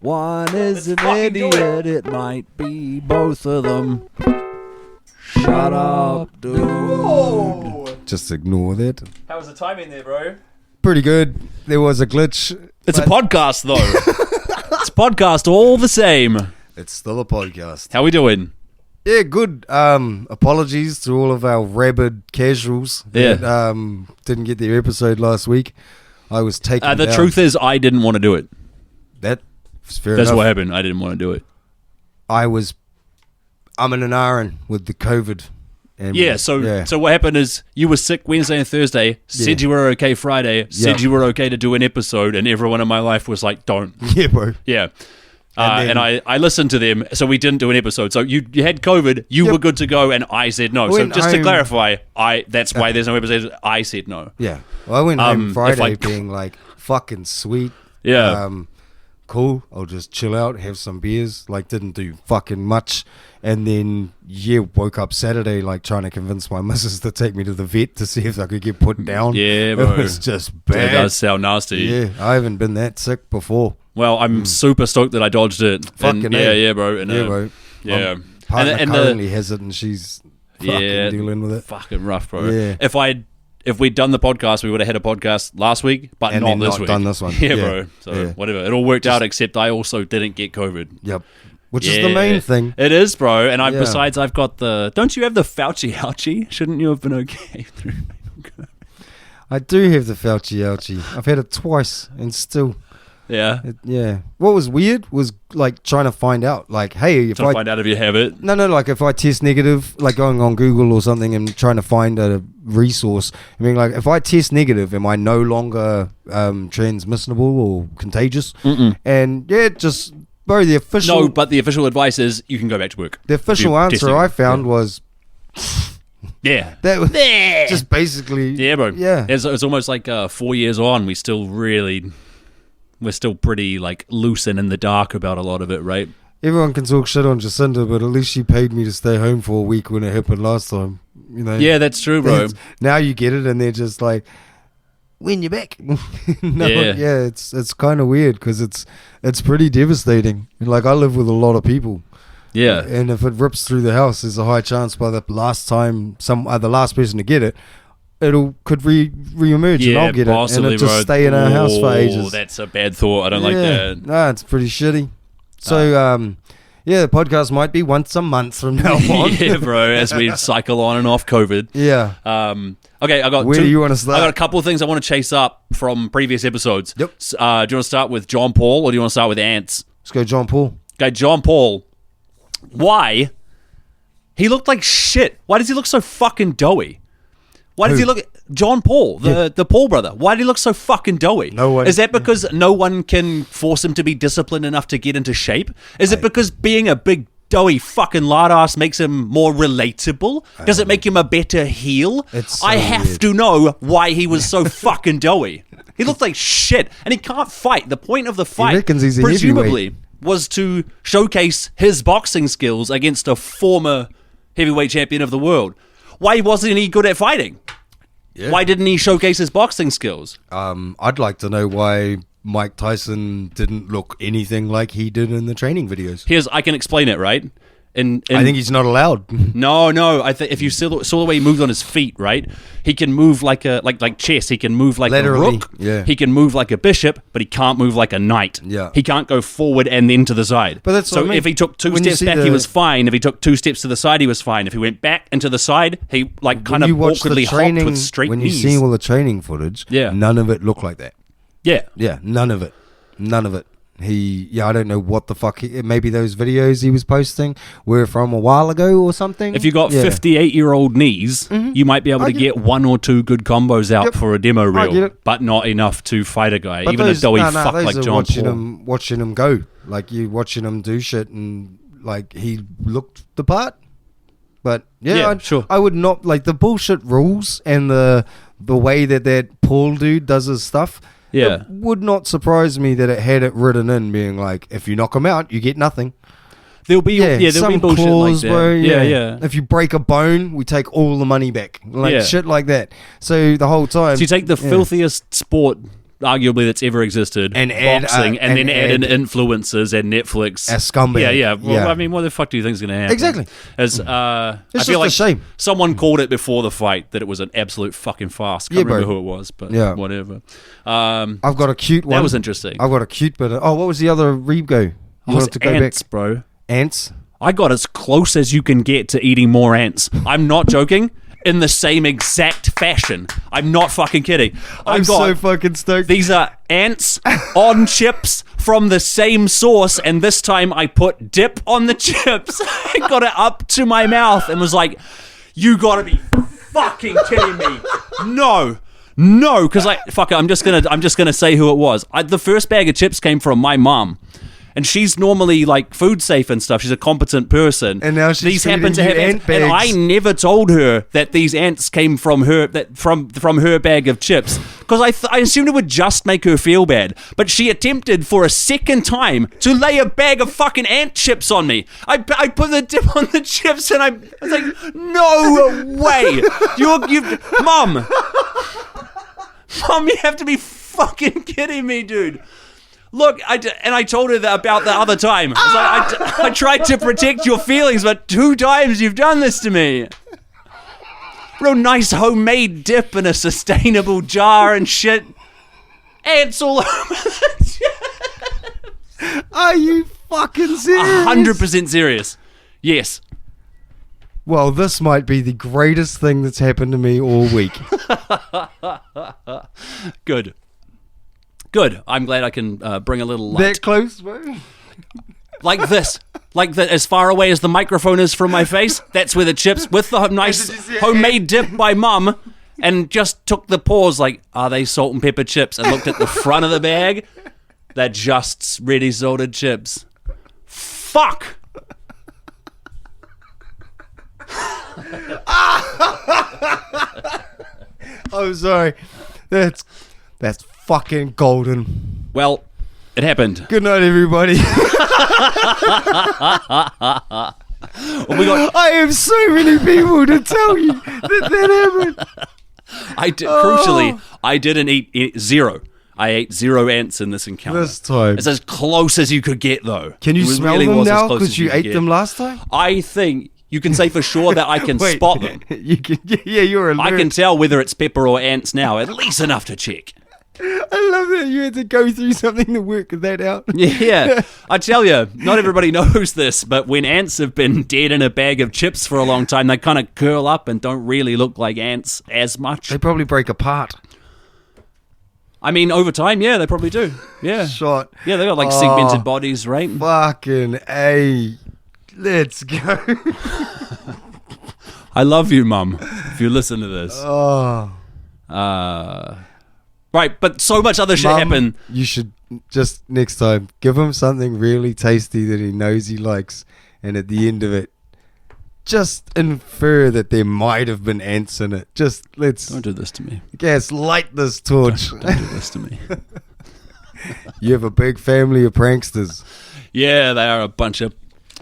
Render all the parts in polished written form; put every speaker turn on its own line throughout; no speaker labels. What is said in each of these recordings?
One is an
fucking do
idiot, it might be both of them. Shut up, dude.
Oh.
Just ignore that.
How was the timing there, bro?
Pretty good. There was a glitch.
It's a podcast, though. It's a podcast all the same.
It's still a podcast.
How we doing?
Yeah, good. Apologies to all of our rabid casuals that didn't get their episode last week. I was taking
The truth is, I didn't want to do it.
That's fair
That's
enough.
what happened. I didn't want to do it.
I'm in an iron with the COVID. And
So what happened is you were sick Wednesday and Thursday, said you were okay Friday, said you were okay to do an episode, and everyone in my life was like, don't.
Yeah, bro.
Yeah. And I listened to them, so we didn't do an episode. So you had COVID, you were good to go, and I said no. So just to clarify, that's why there's no episode. I said no.
Yeah. Well, I went home Friday
if
being like, fucking sweet.
Yeah.
Cool. I'll just chill out, have some beers. Like, didn't do fucking much. And then, woke up Saturday, like, trying to convince my missus to take me to the vet to see if I could get put down.
Yeah, bro.
It was just bad.
It does sound nasty.
Yeah, I haven't been that sick before.
Well, I'm super stoked that I dodged it.
Fucking
yeah, bro. And,
bro.
Yeah.
My partner currently has it, and she's fucking dealing with it.
Fucking rough, bro.
Yeah.
If we'd done the podcast, we would have had a podcast last week, but
And
not
then
this
not
week.
done this one.
Yeah,
Yeah.
bro. So
Yeah.
whatever. It all worked out, except I also didn't get COVID.
Yep. Which is the main thing.
It is, bro. And
Yeah.
besides, I've got the... Don't you have the Fauci ouchie? Shouldn't you have been okay through...
I do have the Fauci ouchie. I've had it twice, and still...
Yeah.
Yeah. What was weird was like trying to find out, like, hey, if
Trying
I
to find out if you have it.
no, like if I test negative, like going on Google or something and trying to find a resource. I mean, like if I test negative, am I no longer transmissible or contagious? And just bro, the official
No, but the official advice is you can go back to work.
the official answer I found was
Yeah.
that was just basically
Yeah, bro.
Yeah.
It's almost like 4 years on, we're still pretty like loose and in the dark about a lot of it, right?
Everyone can talk shit on Jacinda, but at least she paid me to stay home for a week when it happened last time. You know.
Yeah, that's true, bro.
Now you get it, and they're just like, when you're back. It's kind of weird because it's pretty devastating. Like I live with a lot of people.
Yeah.
And if it rips through the house, there's a high chance by the last time the last person to get it, could re-emerge and I'll get
possibly,
it. And it just
bro.
stay in our house for ages.
That's a bad thought. I don't like that.
No, it's pretty shitty. So, the podcast might be once a month from now on.
Yeah, bro, as we cycle on and off COVID.
Yeah.
Okay, I got
Where do you want to start?
I got a couple of things I want to chase up from previous episodes.
Yep.
Do you want to start with John Paul or do you want to start with Ants?
Let's go John Paul.
Okay, John Paul. Why? He looked like shit. Why does he look so fucking doughy? Why does he look... John Paul, the Paul brother. Why did he look so fucking doughy?
No one...
Is that because no one can force him to be disciplined enough to get into shape? Is it because being a big doughy fucking lard ass makes him more relatable? Does it make him a better heel?
It's so
I have
weird.
to know why he was so fucking doughy. He looked like shit, and he can't fight. The point of the fight,
reckons he's a
presumably,
heavyweight.
was to showcase his boxing skills against a former heavyweight champion of the world. Why wasn't he good at fighting?
Yeah.
Why didn't he showcase his boxing skills?
I'd like to know why Mike Tyson didn't look anything like he did in the training videos.
I can explain it, right? I
think he's not allowed.
No. I think if you saw the way he moved on his feet, right? He can move like chess. He can move like
Laterally,
a rook.
yeah.
He can move like a bishop, but he can't move like a knight.
Yeah.
He can't go forward and then to the side.
But that's
so
what I mean.
if he took two
When you
steps
see
back, he was fine. If he took 2 steps to the side, he was fine. If he went back and to the side, he kind of awkwardly hopped with straight
when
knees.
you see all the training footage, none of it looked like that.
Yeah,
None of it. I don't know what the fuck. Maybe those videos he was posting were from a while ago or something.
If you got 58-year-old knees, you might be able to get 1 or 2 good combos out for a demo reel, but not enough to fight a guy.
But
even a doughy fuck
those
like
are
John Paul.
watching him go, like you watching him do shit, and like he looked the part. But
sure.
I would not like the bullshit rules and the way that Paul dude does his stuff.
Yeah.
It would not surprise me that it had it written in being like, if you knock him out, you get nothing.
There'll be there'll
some
be bullshit
clause,
like that.
bro.
Yeah.
If you break a bone, we take all the money back. Like shit like that. So the whole time,
So you take the filthiest sport arguably that's ever existed,
And add,
boxing, and then add in influencers and Netflix.
A scumbag.
Yeah. Well,
Yeah.
I mean, what the fuck do you think is going to happen?
Exactly.
As,
It's
I
just
feel like
a shame.
someone called it before the fight that it was an absolute fucking farce. Can't
Yeah, bro.
remember who it was, but
Yeah.
whatever.
I've got a cute one.
That was interesting.
I've got a cute bit. What was the other Rebo? You wanted to go
ants,
back?
bro.
Ants?
I got as close as you can get to eating more ants. I'm not joking. In the same exact fashion. I'm not fucking kidding.
I'm so fucking stoked.
These are ants on chips from the same source, and this time I put dip on the chips. I got it up to my mouth and was like, "You gotta be fucking kidding me!" No, because fuck it. I'm just gonna say who it was. The first bag of chips came from my mom. And she's normally like food safe and stuff. She's a competent person.
And now she's
these happen to
feeding
have
you
ants.
ant
And I
bags.
never told her that these ants came from her from her bag of chips because I assumed it would just make her feel bad. But she attempted for a second time to lay a bag of fucking ant chips on me. I put the dip on the chips and I was like, no way, Mom, you have to be fucking kidding me, dude. Look, I told her that about the other time. I was like, I tried to protect your feelings, but 2 times you've done this to me. Real nice homemade dip in a sustainable jar and shit. Ants all over the chips.
Are you fucking serious?
100% serious. Yes.
Well, this might be the greatest thing that's happened to me all week.
Good. I'm glad I can bring a little light.
That close, bro?
Like this. Like that, as far away as the microphone is from my face, that's where the chips with the nice homemade dip by Mum, and just took the pause like, are they salt and pepper chips? And looked at the front of the bag. They're just ready salted chips. Fuck!
I'm sorry. That's fucking golden.
Well, it happened.
Good night, everybody. I have so many people to tell you that happened.
Crucially, I didn't eat zero. I ate 0 ants in this encounter.
This time.
It's as close as you could get, though.
Can you
It
smell
really
them
was as
now?
close
Because
as
you
could
ate
get.
them last time?
I think you can say for sure that I can
Wait,
spot them.
You can, yeah, you're alert.
I can tell whether it's pepper or ants now, at least enough to check.
I love that you had to go through something to work that out.
Yeah, I tell you, not everybody knows this, but when ants have been dead in a bag of chips for a long time, they kind of curl up and don't really look like ants as much.
They probably break apart.
I mean, over time, yeah, they probably do. Yeah.
Shot.
Yeah, they got like segmented bodies, right?
Fucking A. Let's go.
I love you, Mum, if you listen to this.
Oh.
Right, but so much other shit
Mum,
happened.
You should just next time give him something really tasty that he knows he likes, and at the end of it, just infer that there might have been ants in it. Just
Don't do this to me.
light this torch.
Don't do this to me.
You have a big family of pranksters.
Yeah, they are a bunch of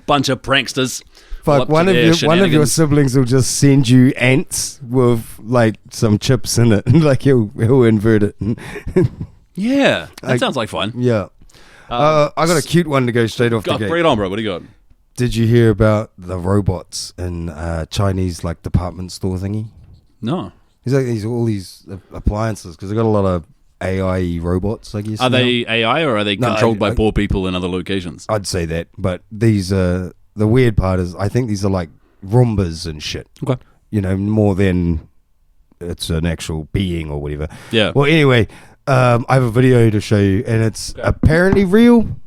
pranksters. All up
Fuck,
to
one of
their
your
shenanigans.
siblings will just send you ants with like some chips in it, like he'll invert it.
Yeah, that sounds like fun.
Yeah. I got a cute one to go straight off the
Bring
gate.
it on, bro. What do you got?
Did you hear about the robots in Chinese like department store thingy?
No.
He's like all these appliances because they got a lot of AI robots. I guess
Are
now.
they AI or are they
No,
controlled by
I-
poor people in other locations?
I'd say that, but these the weird part is I think these are like Roombas and shit.
Okay.
You know, more than it's an actual being or whatever.
Yeah.
Well, anyway, I have a video to show you, and it's apparently real.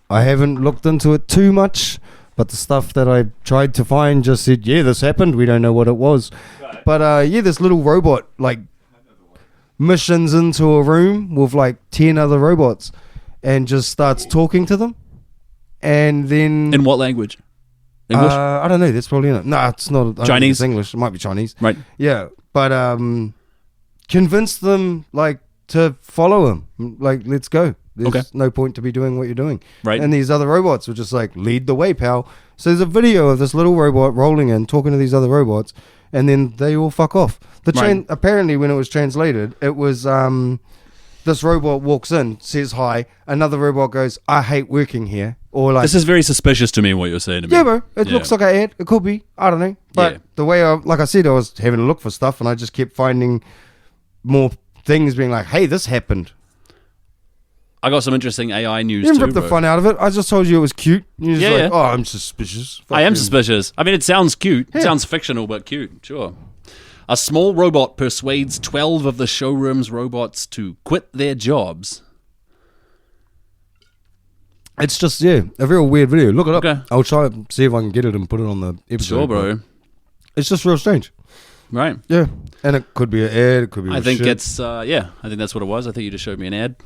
I haven't looked into it too much, but the stuff that I tried to find just said, yeah, this happened. We don't know what it was. Right. But yeah, this little robot like missions into a room with like 10 other robots and just starts talking to them. And then
In what language? English?
I don't know. That's probably not. No, it's not. I don't think
Chinese?
it's English. It might be Chinese.
Right.
Yeah, but convince them like to follow him. Like, let's go. There's
Okay.
no point to be doing what you're doing.
Right.
And these other robots were just like, lead the way, pal. So there's a video of this little robot rolling in, talking to these other robots, and then they all fuck off.
Right.
Apparently, when it was translated, it was this robot walks in, says hi, another robot goes, I hate working here. Or like,
This is very suspicious to me, what you're saying to me.
yeah, bro, it looks like an ad. It could be. I don't know. But
Yeah.
the way like I said, I was having a look for stuff and I just kept finding more things being like, hey, this happened.
I got some interesting AI news
You didn't
too,
rip the
bro.
fun out of it. I just told you it was cute. You're just
Yeah,
like,
yeah.
oh, I'm suspicious.
I am
Fucking-
suspicious. I mean, it sounds cute. It
Yeah.
sounds fictional, but cute. Sure. A small robot persuades 12 of the showroom's robots to quit their jobs.
It's just, yeah, a real weird video. Look it up.
Okay.
I'll try and see if I can get it and put it on the episode.
Sure, bro.
It's just real strange.
Right.
Yeah. And it could be an ad. It could be
I
real
think
shit.
it's, I think that's what it was. I think you just showed me an ad.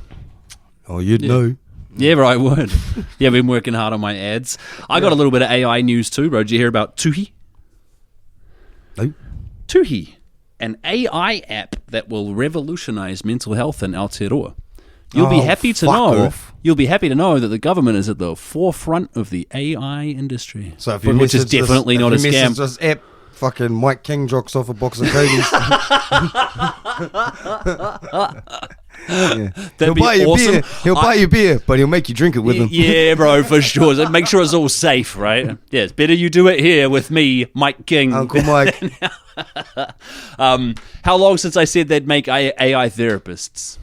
Oh, you'd know.
Yeah, bro, I would. Yeah, I've been working hard on my ads. I got a little bit of AI news too, bro. Did you hear about Tuhi?
No.
Tuhi, an AI app that will revolutionize mental health in Aotearoa. You'll be
Oh,
happy to
fuck
know.
off.
You'll be happy to know that the government is at the forefront of the AI industry.
So if you
which is
message this-
definitely not a
if you
scam.
message this app, fucking Mike King drops off a box of cookies. Yeah.
That'd
He'll
be
buy you
awesome.
beer. He'll buy you beer, but he'll make you drink it with him.
Yeah, bro, for sure. So make sure it's all safe, right? Yeah, it's better you do it here with me, Mike King.
Uncle Mike.
How long since I said they'd make AI therapists?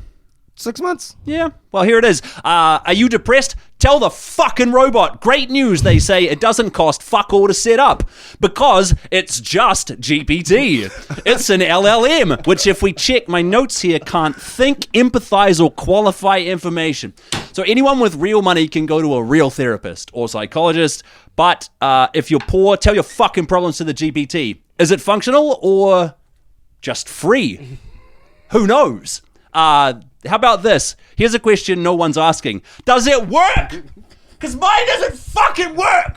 6 months.
Yeah, well, here it is. Are you depressed? Tell the fucking robot. Great news, they say. It doesn't cost fuck all to set up because it's just GPT. It's an LLM, which if we check my notes here, can't think, empathize, or qualify information. So anyone with real money can go to a real therapist or psychologist, but if you're poor, tell your fucking problems to the GPT. Is it functional or just free? Who knows? How about this? Here's a question no one's asking. Does it work? Because mine doesn't fucking work.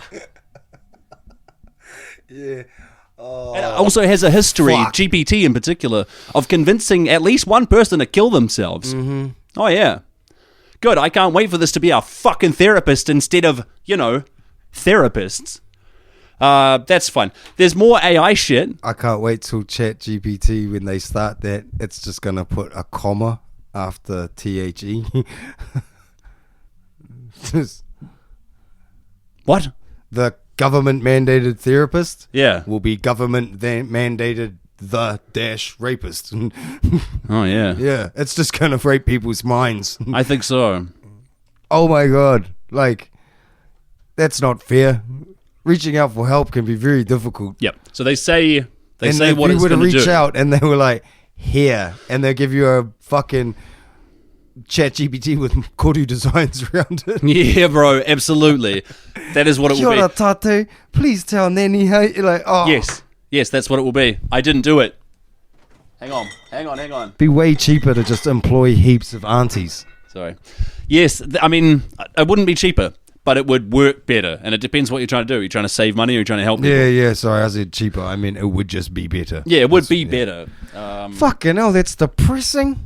Yeah.
And it also has a history,
Fuck.
GPT in particular, of convincing at least one person to kill themselves. Mm-hmm. Oh, yeah. Good. I can't wait for this to be our fucking therapist instead of, therapists. That's fun. There's more AI shit.
I can't wait till ChatGPT when they start that. It's just gonna put a comma after THE. Just
What?
the government mandated therapist
Yeah.
will be government mandated the dash rapist.
Oh, yeah.
Yeah, it's just gonna rape people's minds.
I think so.
Oh my god, like that's not fair. Reaching out for help can be very difficult.
Yep. So they say
And
what
if you
it's
were to
going to
reach
do.
out and they were like, here, and they give you a fucking chat GPT with koru designs around it.
Yeah, bro, absolutely. That is what it
Kia
will
ora
be.
tātou, please tell Nanny how you're like, oh.
Yes, that's what it will be. I didn't do it. Hang on.
Be way cheaper to just employ heaps of aunties.
Sorry. Yes, I mean, it wouldn't be cheaper, but it would work better. And it depends what you're trying to do. Are you trying to save money or are you trying to help people?
Yeah, sorry, I said cheaper. I mean, it would just be better.
Yeah, it would be better.
Fucking hell, that's depressing.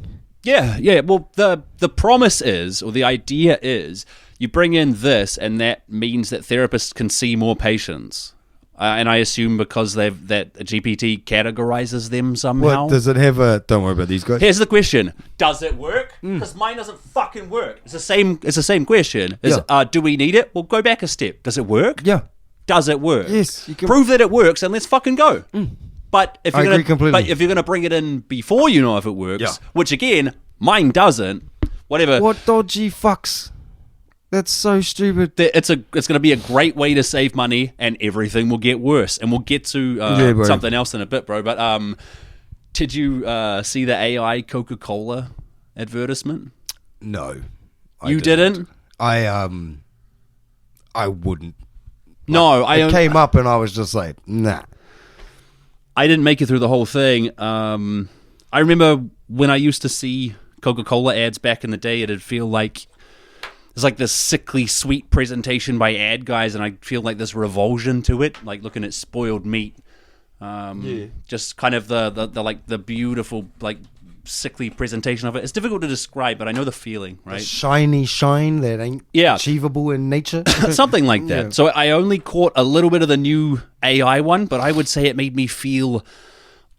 Yeah. Well, the promise is, or the idea is, you bring in this, and that means that therapists can see more patients. And I assume because that GPT categorizes them somehow.
What, does it have a... Don't worry about these guys.
Here's the question: does it work? Because mine doesn't fucking work. It's the same question. Do we need it? Well, go back a step. Does it work?
Yeah.
Does it work?
Yes, you can-
Prove that it works, and let's fucking go. But if
I
you're
agree completely.
but if you're gonna bring it in before you know if it works,
Yeah.
which again, mine doesn't. Whatever.
What dodgy fucks? That's so stupid.
It's going to be a great way to save money, and everything will get worse. And we'll get to
bro.
something else in a bit, bro. But did you see the AI Coca-Cola advertisement?
No.
You didn't?
I wouldn't.
No,
It came up and I was just like, nah.
I didn't make it through the whole thing. I remember when I used to see Coca-Cola ads back in the day, it'd feel like there's like this sickly sweet presentation by ad guys, and I feel like this revulsion to it, like looking at spoiled meat. Just kind of the like the beautiful like sickly presentation of it. It's difficult to describe, but I know the feeling, right?
Shiny shine that ain't
Yeah.
achievable in nature.
Something like that.
Yeah.
So I only caught a little bit of the new AI one, but I would say it made me feel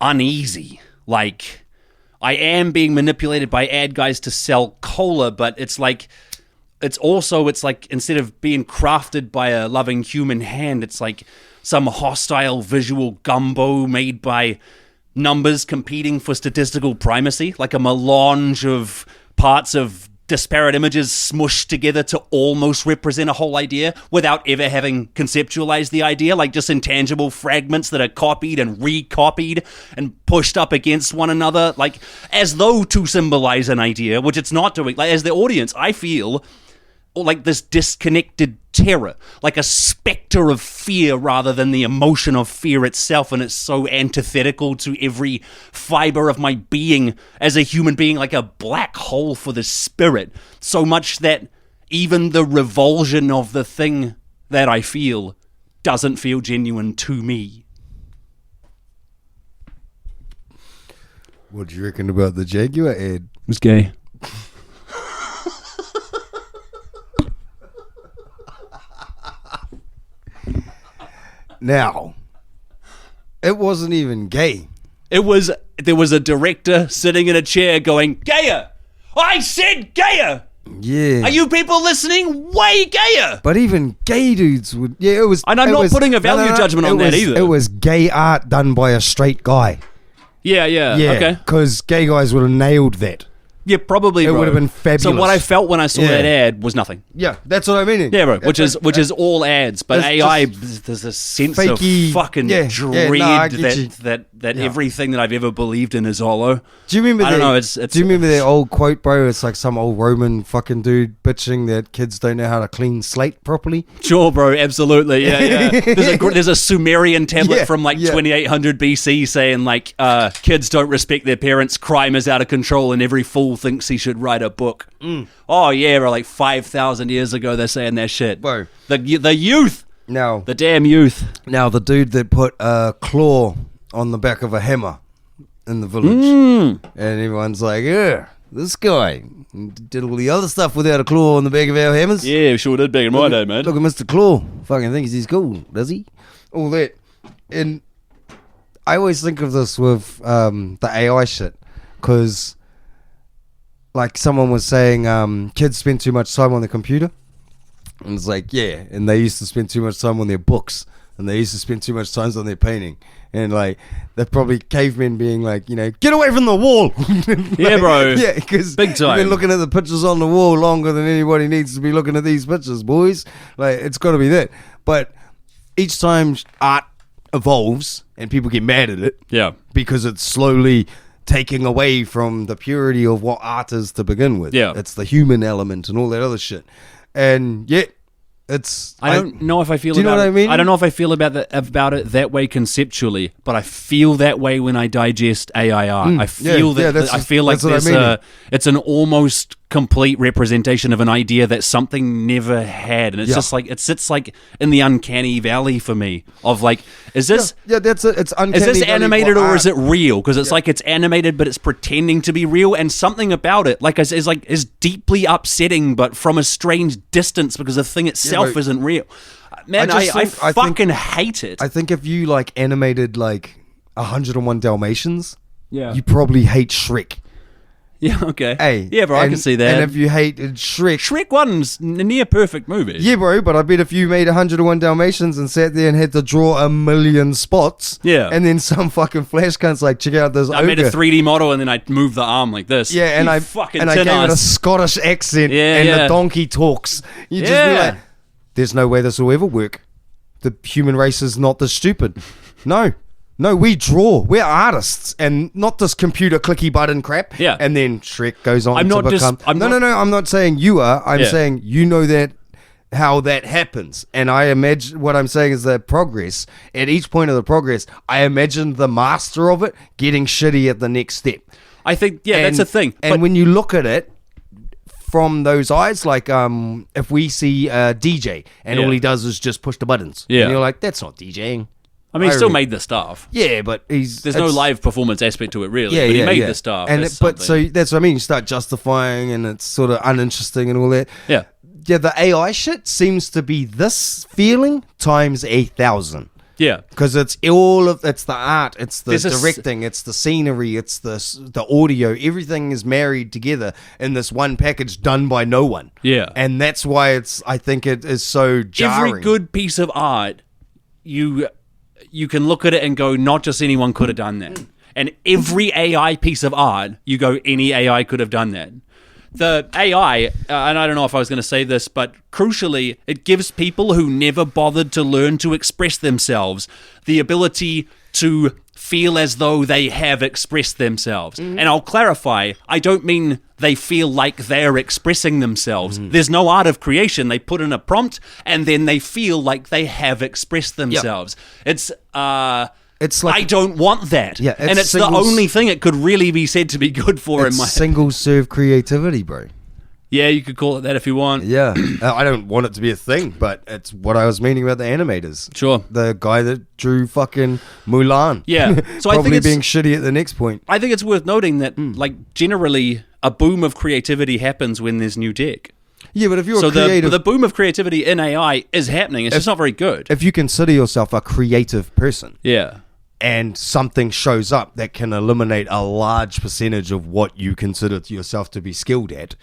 uneasy. Like I am being manipulated by ad guys to sell cola, but it's like instead of being crafted by a loving human hand, it's like some hostile visual gumbo made by numbers competing for statistical primacy, like a melange of parts of disparate images smushed together to almost represent a whole idea without ever having conceptualized the idea, like just intangible fragments that are copied and recopied and pushed up against one another, like as though to symbolize an idea, which it's not doing. Like as the audience, I feel like this disconnected terror, like a specter of fear rather than the emotion of fear itself, and it's so antithetical to every fiber of my being as a human being, like a black hole for the spirit, so much that even the revulsion of the thing that I feel doesn't feel genuine to me.
What do you reckon about the Jaguar ad?
It was gay.
Now, it wasn't even gay.
There was a director sitting in a chair going, gayer! I said gayer!
Yeah.
Are you people listening? Way gayer!
But even gay dudes would... Yeah, it was...
And I'm not putting a value judgment on that either.
It was gay art done by a straight guy.
Yeah, okay.
Because gay guys would have nailed that.
Yeah, probably,
It
bro.
would have been fabulous.
So what I felt when I saw that ad was nothing.
Yeah, that's what I mean.
Yeah, bro, which is all ads, but
It's
AI, there's a sense
fakey-
of fucking
yeah,
dread
no, I get you.
that
Yeah.
everything that I've ever believed in is hollow.
Do you remember
I don't
that?
know, it's
do you remember that old quote, bro? It's like some old Roman fucking dude bitching that kids don't know how to clean slate properly.
Sure, bro, absolutely, yeah. There's a Sumerian tablet
Yeah,
from like
yeah.
2800 BC saying like kids don't respect their parents, crime is out of control, and every fool thinks he should write a book. Oh yeah, bro, like 5,000 years ago they're saying that shit.
Bro.
The youth,
Now,
the damn youth.
now the dude that put a claw on the back of a hammer in the village, and everyone's like, yeah, this guy did all the other stuff without a claw on the back of our hammers.
Yeah, we sure did back in my day, man.
Look at Mr. Claw. Fucking thinks he's cool, does he? All that. And I always think of this with the AI shit, because like someone was saying kids spend too much time on the computer. And it's like, yeah, and they used to spend too much time on their books, and they used to spend too much time on their painting. And like, they're probably cavemen being like, you know, get away from the wall.
Yeah, bro.
Yeah, because
Big
you've
time.
been looking at the pictures on the wall longer than anybody needs to be looking at these pictures, boys. Like, it's got to be that. But each time art evolves and people get mad at it,
Yeah.
because it's slowly taking away from the purity of what art is to begin with.
Yeah.
It's the human element and all that other shit. And yet, it's...
I don't know if I feel
Do you know
about
what I mean?
I don't know if I feel about it that way conceptually, but I feel that way when I digest AI art. I feel I feel like
that's what I
there's
mean.
it's an almost complete representation of an idea that something never had, and it's just like it sits like in the uncanny valley for me of like, is this
that's it. It's uncanny.
is this
valley
animated
for
or
art.
is it real? Because it's like it's animated, but it's pretending to be real, and something about it, like, is deeply upsetting, but from a strange distance because the thing itself
but-
isn't real. Man,
I
I
just think- I think-
fucking hate it.
I think if you like animated like 101 Dalmatians,
Yeah.
you probably hate Shrek.
Yeah, okay.
Hey,
yeah, bro, I
and-
can see that.
And if you hated Shrek,
Shrek 1's a near perfect movie.
yeah, bro, but I bet if you made 101 Dalmatians and sat there and had to draw a million spots,
Yeah.
and then some fucking flash cunt's like, check out this
I made a
ogre.
3D model and then I moved the arm like this.
Yeah, and
You
I
fucking
and I gave it a
tin-ass.
Scottish accent,
Yeah,
and
yeah.
the donkey talks. You just be
Yeah.
like, "There's no way this will ever work. The human race is not this stupid." No, we draw. We're artists, and not this computer clicky button crap.
Yeah.
And then Shrek goes on
I'm
to
not just-
become.
I'm
no.
not-
I'm not saying you are. I'm
Yeah.
saying you know that how that happens, and I imagine what I'm saying is that progress at each point of the progress. I imagine the master of it getting shitty at the next step.
I think, yeah, that's a thing.
And
But
when you look at it from those eyes, like if we see a DJ and
Yeah.
all he does is just push the buttons,
Yeah.
and you're like, that's not DJing.
I mean, he
I
still
re-
made the stuff.
Yeah, but there's
no live performance aspect to it, really.
Yeah,
but he
yeah,
made
yeah.
the stuff.
And
That's
but
something.
so that's what I mean. You start justifying, and it's sort of uninteresting and all that.
Yeah.
Yeah, the AI shit seems to be this feeling times 1,000.
Yeah.
Because it's the art, it's the directing, it's the scenery, it's the audio. Everything is married together in this one package done by no one.
Yeah.
And that's why I think it is so jarring.
Every good piece of art, you can look at it and go, not just anyone could have done that. And every AI piece of art, you go, any AI could have done that. The AI, and I don't know if I was going to say this, but crucially, it gives people who never bothered to learn to express themselves the ability to feel as though they have expressed themselves. And I'll clarify, I don't mean they feel like they're expressing themselves. There's no art of creation. They put in a prompt, and then they feel like they have expressed themselves. It's like, I don't want that.
Yeah,
and it's the only thing it could really be said to be good for in my
single serve creativity, bro.
Yeah, you could call it that if you want.
Yeah. I don't want it to be a thing, but it's what I was meaning about the animators.
Sure.
The guy that drew fucking Mulan.
Yeah. So
Probably
I think it's
being shitty at the next point.
I think it's worth noting that like generally a boom of creativity happens when there's new tech.
Yeah, but if you're
so
a creative...
the boom of creativity in AI is happening. It's just not very good.
If you consider yourself a creative person...
Yeah.
And something shows up that can eliminate a large percentage of what you consider yourself to be skilled at,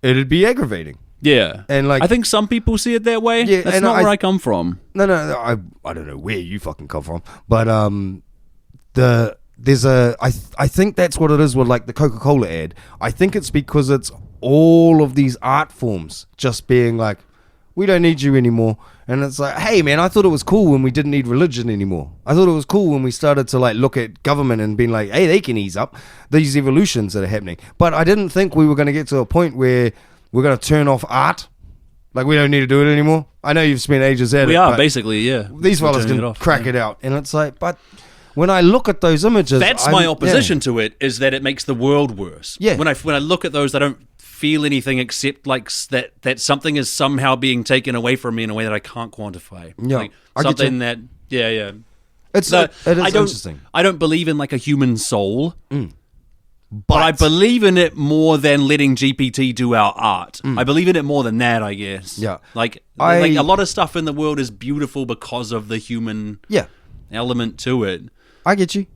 it'd be aggravating.
Yeah.
And like,
I think some people see it that way.
Yeah,
That's not where I come from.
No, I don't know where you fucking come from, but I think that's what it is with like the Coca-Cola ad. I think it's because it's all of these art forms just being like, we don't need you anymore. And it's like, hey man, I thought it was cool when we didn't need religion anymore. I thought it was cool when we started to like look at government and being like, hey, they can ease up these evolutions that are happening. But I didn't think we were going to get to a point where we're going to turn off art. Like we don't need to do it anymore. I know you've spent ages at it.
We are basically, yeah.
These fellas can crack it out. And it's like, but when I look at those images,
that's my opposition to it, is that it makes the world worse.
Yeah.
When I look at those, I don't feel anything except like that something is somehow being taken away from me in a way that I can't quantify.
Yeah,
like something that yeah.
It is interesting.
I don't believe in like a human soul, but I believe in it more than letting GPT do our art. I believe in it more than that, I guess.
Yeah,
like a lot of stuff in the world is beautiful because of the human element to it.
I get you.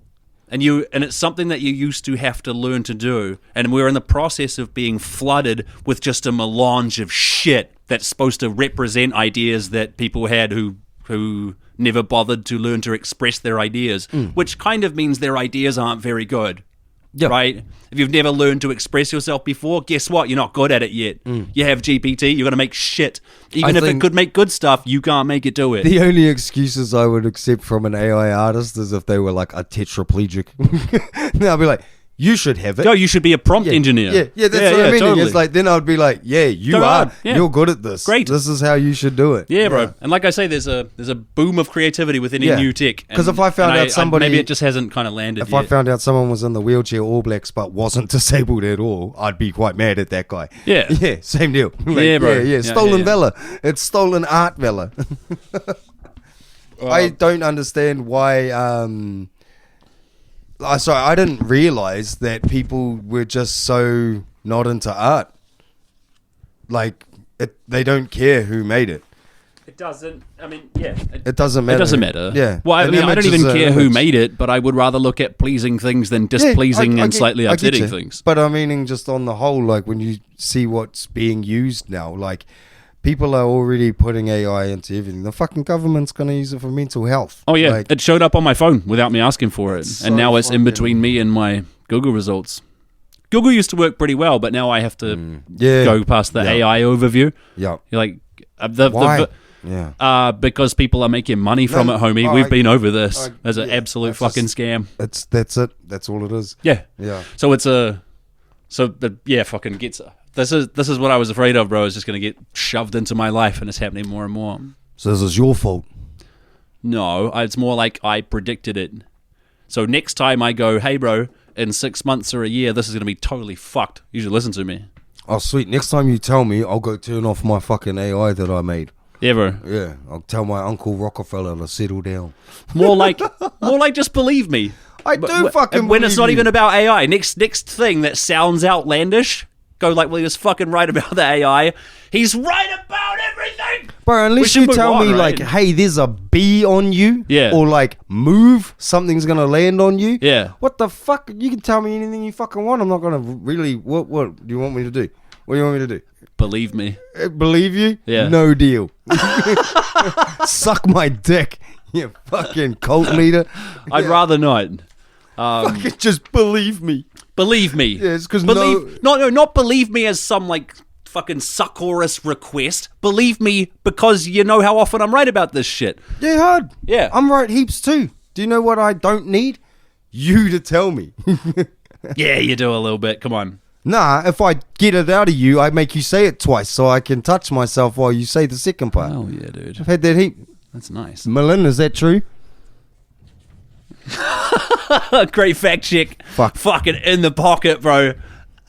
And it's something that you used to have to learn to do. And we're in the process of being flooded with just a melange of shit that's supposed to represent ideas that people had who never bothered to learn to express their ideas, which kind of means their ideas aren't very good.
Yep.
Right? If you've never learned to express yourself before, guess what? You're not good at it yet. You have GPT, you're going to make shit. Even if it could make good stuff, you can't make it do it.
The only excuses I would accept from an AI artist is if they were like a tetraplegic. Then I'll be like, you should have it.
No, you should be a prompt engineer.
Yeah, that's what I mean.
Totally.
It's like, then I'd be like, yeah, you're good at this.
Great.
This is how you should do it.
Yeah, bro. And like I say, there's a boom of creativity with any new tech.
Because if I found out somebody...
maybe it just hasn't kind of landed
If I found out someone was in the wheelchair All Blacks but wasn't disabled at all, I'd be quite mad at that guy.
Yeah.
Yeah, same deal. Like,
yeah, bro.
Yeah. Stolen Valor. It's stolen art valor. I don't understand why... Sorry, I didn't realize that people were just so not into art. Like, they don't care who made it.
It doesn't. I mean, yeah.
It doesn't matter.
It doesn't matter.
Yeah.
Well, I mean, I don't even care who made it, but I would rather look at pleasing things than displeasing and slightly upsetting things.
But I mean, just on the whole, like when you see what's being used now, like people are already putting AI into everything. The fucking government's going to use it for mental health.
Oh, yeah.
Like,
it showed up on my phone without me asking for it. And now it's in between me and my Google results. Google used to work pretty well, but now I have to go past the AI overview.
Yeah.
You're like,
why?
Because people are making money from it, homie. We've been over this as an absolute fucking scam.
That's it. That's all it is.
Yeah.
Yeah.
So fucking gets... This is what I was afraid of, bro. It's just going to get shoved into my life, and it's happening more and more.
So this is your fault?
No, it's more like I predicted it. So next time I go, hey, bro, in 6 months or a year, this is going to be totally fucked. You should listen to me.
Oh, sweet. Next time you tell me, I'll go turn off my fucking AI that I made.
Yeah, bro.
Yeah, I'll tell my Uncle Rockefeller to settle down.
More like just believe me.
I do fucking
when it's
believe
not
you.
even about AI. Next thing that sounds outlandish, go like, well, he was fucking right about the AI. He's right about everything.
Bro, unless
should
you
move
tell
on,
me,
right?
like, hey, there's a bee on you,
Yeah.
or, like, move, something's going to land on you.
Yeah.
What the fuck? You can tell me anything you fucking want. I'm not going to really... What do you want me to do? What do you want me to do?
Believe me.
Believe you?
Yeah.
No deal. Suck my dick, you fucking cult leader.
I'd rather not.
Fucking just believe me.
Believe me.
Yeah, it's 'cause
not believe me as some like fucking succorous request. Believe me because you know how often I'm right about this shit.
Yeah, hard.
Yeah.
I'm right heaps too. Do you know what I don't need? You to tell me.
Yeah, you do a little bit. Come on.
Nah, if I get it out of you, I make you say it twice so I can touch myself while you say the second part.
Oh yeah, dude.
I've had that heap.
That's nice.
Malin, is that true?
Great fact check. Fucking in the pocket, bro.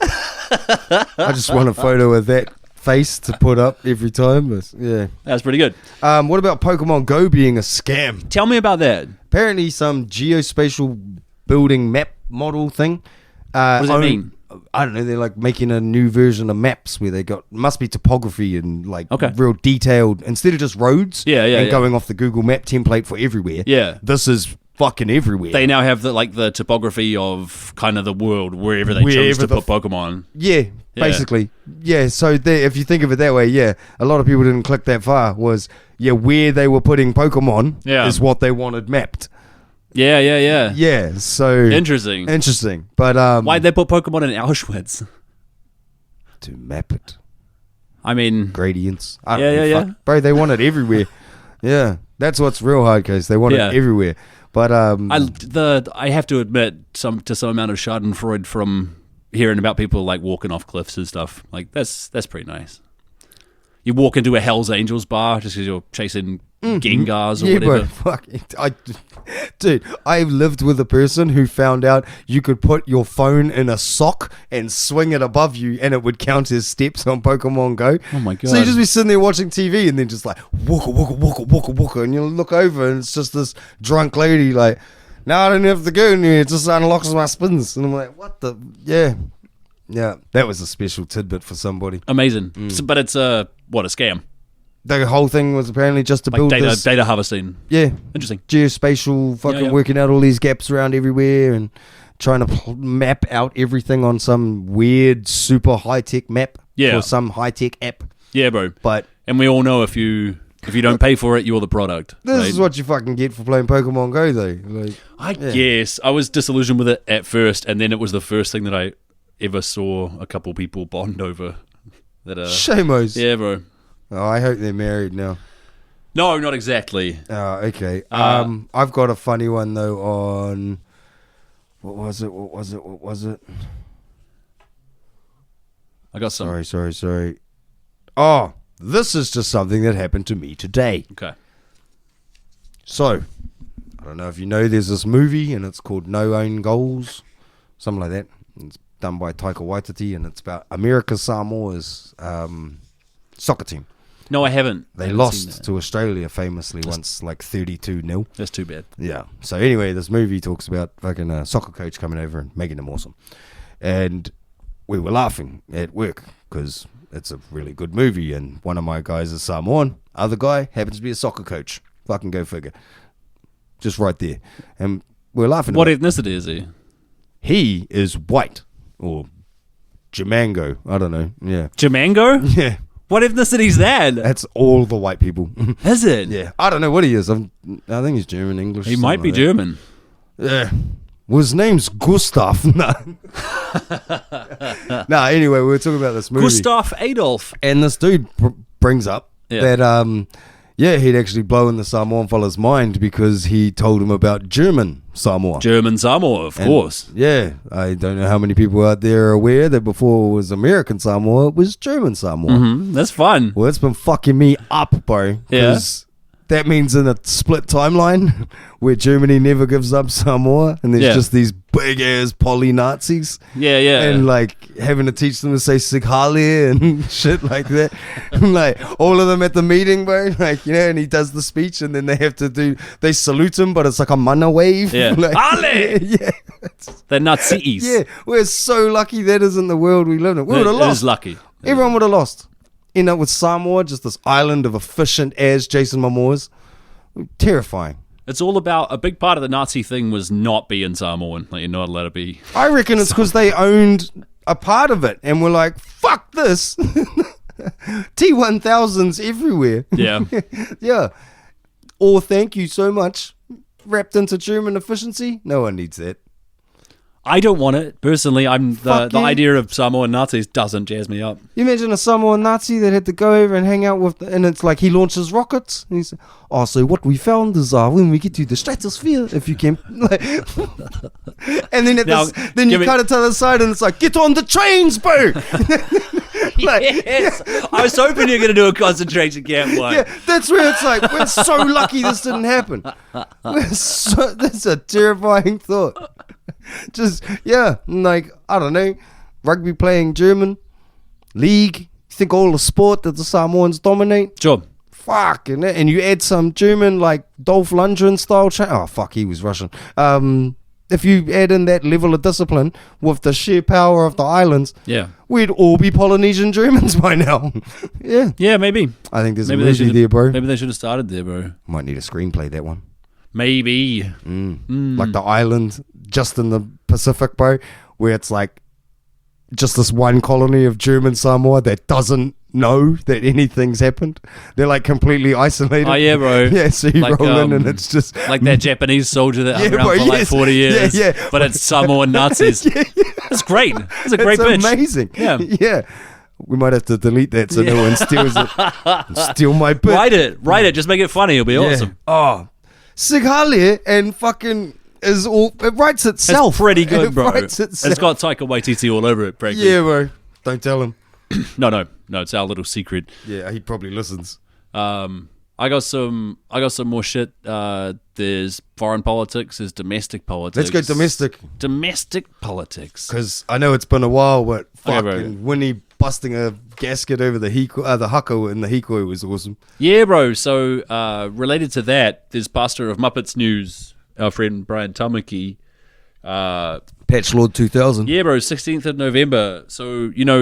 I just want a photo of that face to put up every time. But yeah.
That's pretty good.
What about Pokemon Go being a scam?
Tell me about that.
Apparently some geospatial building map model thing.
What does that mean?
I don't know. They're like making a new version of maps where they must be topography and like real detailed instead of just roads.
Yeah.
Going off the Google Map template for everywhere.
Yeah.
This is fucking everywhere.
They now have the topography of kind of the world wherever they chose to put Pokemon.
Yeah, basically. Yeah, so if you think of it that way, yeah, a lot of people didn't click that far. Where they were putting Pokemon is what they wanted mapped.
Yeah.
Yeah, so interesting. But
why'd they put Pokemon in Auschwitz?
To map it.
I mean,
gradients.
Yeah.
Bro, they want it everywhere. Yeah, that's what's real hard, case they want it everywhere. But
I have to admit some amount of Schadenfreude from hearing about people like walking off cliffs and stuff. Like that's pretty nice. You walk into a Hell's Angels bar just because you're chasing Gengars or whatever.
Bro, fuck it. Dude, I've lived with a person who found out you could put your phone in a sock and swing it above you and it would count as steps on Pokemon Go.
Oh my god.
So you just be sitting there watching TV and then just like wooka, and you look over and it's just this drunk lady like, no, I don't have to go in here, it just unlocks my spins. And I'm like, what the? Yeah, that was a special tidbit for somebody.
Amazing. So, but it's a scam.
The whole thing was apparently just to build
data harvesting.
Yeah.
Interesting.
Geospatial, fucking working out all these gaps around everywhere and trying to map out everything on some weird, super high-tech map.
Yeah.
Or some high-tech app.
Yeah, bro.
But
and we all know if you don't pay for it, you're the product.
This is what you fucking get for playing Pokemon Go, though. Like,
I guess. I was disillusioned with it at first, and then it was the first thing that I ever saw a couple people bond over.
Shamos.
Yeah, bro.
Oh, I hope they're married now.
No, not exactly.
Oh, okay. I've got a funny one though on what was it?
I got some.
Sorry. Oh, this is just something that happened to me today.
Okay. So,
I don't know if you know, there's this movie and it's called No Own Goals, something like that. It's done by Taika Waititi and it's about America Samoa's soccer team.
No, I haven't.
They lost to Australia famously once, like 32-0.
That's too bad.
Yeah. So anyway, this movie talks about fucking a soccer coach coming over and making them awesome. And we were laughing at work because it's a really good movie and one of my guys is Samoan. Other guy happens to be a soccer coach. Fucking go figure. Just right there. And we're laughing
What ethnicity is he?
He is white. Or Jamango. I don't know. Yeah.
Jamango?
Yeah.
What ethnicity is that?
That's all the white people.
Is it?
Yeah. I don't know what he is. I think he's German, English.
He might be
like
German.
Yeah. Well, his name's Gustav. Nah, anyway, we were talking about this movie.
Gustav Adolf.
And this dude brings up that, he'd actually blown the Samoan fella's mind because he told him about German Samoa.
German Samoa, of course.
Yeah. I don't know how many people out there are aware that before it was American Samoa, it was German Samoa.
Mm-hmm. That's fun.
Well, it's been fucking me up, bro.
Yeah.
That means in a split timeline where Germany never gives up Samoa and there's just these big ass poly Nazis.
Yeah.
And like having to teach them to say Sig Heil and shit like that. Like all of them at the meeting, bro. Like, you know, and he does the speech and then they salute him, but it's like a mana wave.
Yeah.
Like,
Ale!
Yeah.
They're Nazis.
Yeah. We're so lucky that isn't the world we live in. We would have lost.
It is lucky.
Everyone would have lost. end up with Samoa, just this island of efficient as Jason Momoa's. Terrifying.
It's all about, a big part of the Nazi thing was not being Samoan. Like, you're not allowed to be.
I reckon it's because they owned a part of it and were like, fuck this. T1000s everywhere.
Yeah.
Yeah. Or thank you so much. Wrapped into German efficiency. No one needs that.
I don't want it. Personally, the
Fuck yeah.
idea of Samoan Nazis doesn't jazz me up.
You imagine a Samoan Nazi that had to go over and hang out with, and it's like he launches rockets. And he's, oh, so what we found is when we get to the stratosphere, if you can, like, and then then you cut it to the side, and it's like, get on the trains, bro. Like,
Yes. I was hoping you were going to do a concentration camp one.
yeah, that's where it's like, we're so lucky this didn't happen. That's a terrifying thought. Just, yeah, like, I don't know, rugby playing German, league, you think all the sport that the Samoans dominate?
Sure.
Fuck, and you add some German, like, Dolph Lundgren style oh, fuck, he was Russian. If you add in that level of discipline with the sheer power of the islands,
Yeah.
we'd all be Polynesian Germans by now. Yeah.
Yeah, maybe.
I think there's
Maybe
a
they
movie
should.
there, bro.
Maybe they should have started there, bro.
Might need a screenplay, that one.
Maybe.
Like the island just in the Pacific, bro, where it's like just this one colony of German Samoa that doesn't know that anything's happened. They're like completely isolated.
Oh, yeah, bro.
Yeah, so you
Like,
roll in and it's just
Like that Japanese soldier that hung
Yeah,
around
bro,
for like
yes.
40 years.
Yeah, yeah.
But it's Samoan Nazis. That's great. That's a great
it's
pitch.
amazing.
Yeah.
Yeah. We might have to delete that so no one steals it. Steal my bit.
Write it. Just make it funny. It'll be awesome.
Oh. Sighale and fucking is all it writes itself.
It's pretty good, bro.
It writes itself.
It's got Taika Waititi all over it, frankly.
Yeah, bro. Don't tell him.
No, it's our little secret.
Yeah, he probably listens.
I got some more shit. There's foreign politics, there's domestic politics.
Let's go domestic.
Domestic politics.
Because I know it's been a while, but
Okay, bro.
fucking Winnie busting a gasket over the hako in the hikoi was awesome.
Yeah, bro. So, related to that, there's pastor of Muppets News, our friend Brian Tamaki.
Patch Lord 2000.
Yeah, bro. 16th of November. So, you know,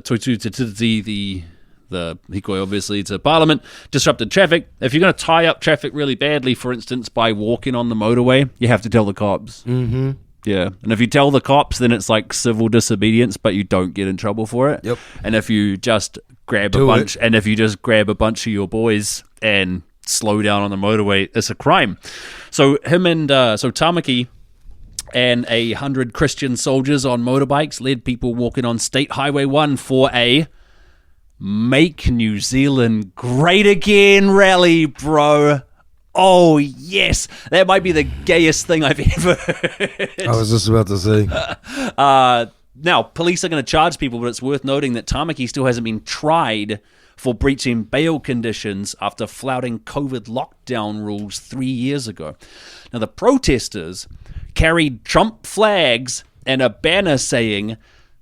Toitu Tatiti, the hikoi, obviously, to Parliament, disrupted traffic. If you're going to tie up traffic really badly, for instance, by walking on the motorway, you have to tell the cops.
Mm-hmm.
Yeah. And if you tell the cops, then it's like civil disobedience, but you don't get in trouble for it.
Yep.
And if you just grab
Do
a bunch,
it.
and if you just grab a bunch of your boys and slow down on the motorway, it's a crime. So Tamaki and 100 Christian soldiers on motorbikes led people walking on State Highway 1 for a Make New Zealand Great Again rally, bro. Oh, yes. That might be the gayest thing I've ever heard.
I was just about to say.
Now, police are going to charge people, but it's worth noting that Tamaki still hasn't been tried for breaching bail conditions after flouting COVID lockdown rules 3 years ago. Now, the protesters carried Trump flags and a banner saying,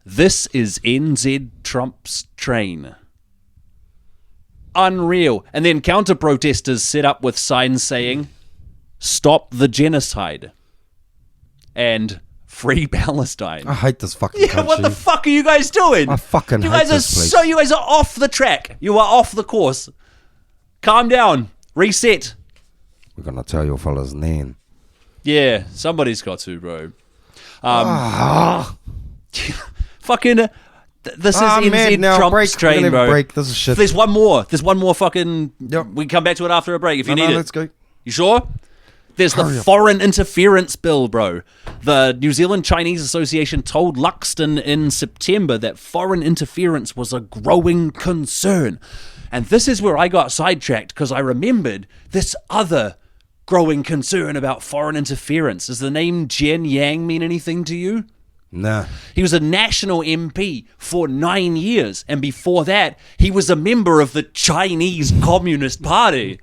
"This is NZ Trump's train." Unreal. And then counter-protesters set up with signs saying, "Stop the genocide" and "Free Palestine."
I hate this fucking
Yeah,
country.
what the fuck are you guys doing?
I fucking
you
hate
guys are
this place.
so you guys are off the track. You are off the course. Calm down. Reset.
We're going to tell your fellas name.
Yeah, somebody's got to, bro. Fucking this is
man,
NZ
now
Trump's
break. We're
train,
gonna have a
bro.
break. This is shit.
There's one more. There's one more fucking.
Yep.
We can come back to it after a break if you
No,
need it.
let's go.
You sure? There's the
Hurry up.
Foreign Interference Bill, bro. The New Zealand Chinese Association told Luxton in September that foreign interference was a growing concern. And this is where I got sidetracked because I remembered this other growing concern about foreign interference. Does the name Jian Yang mean anything to you?
Nah.
He was a national MP for 9 years, and before that, he was a member of the Chinese Communist Party.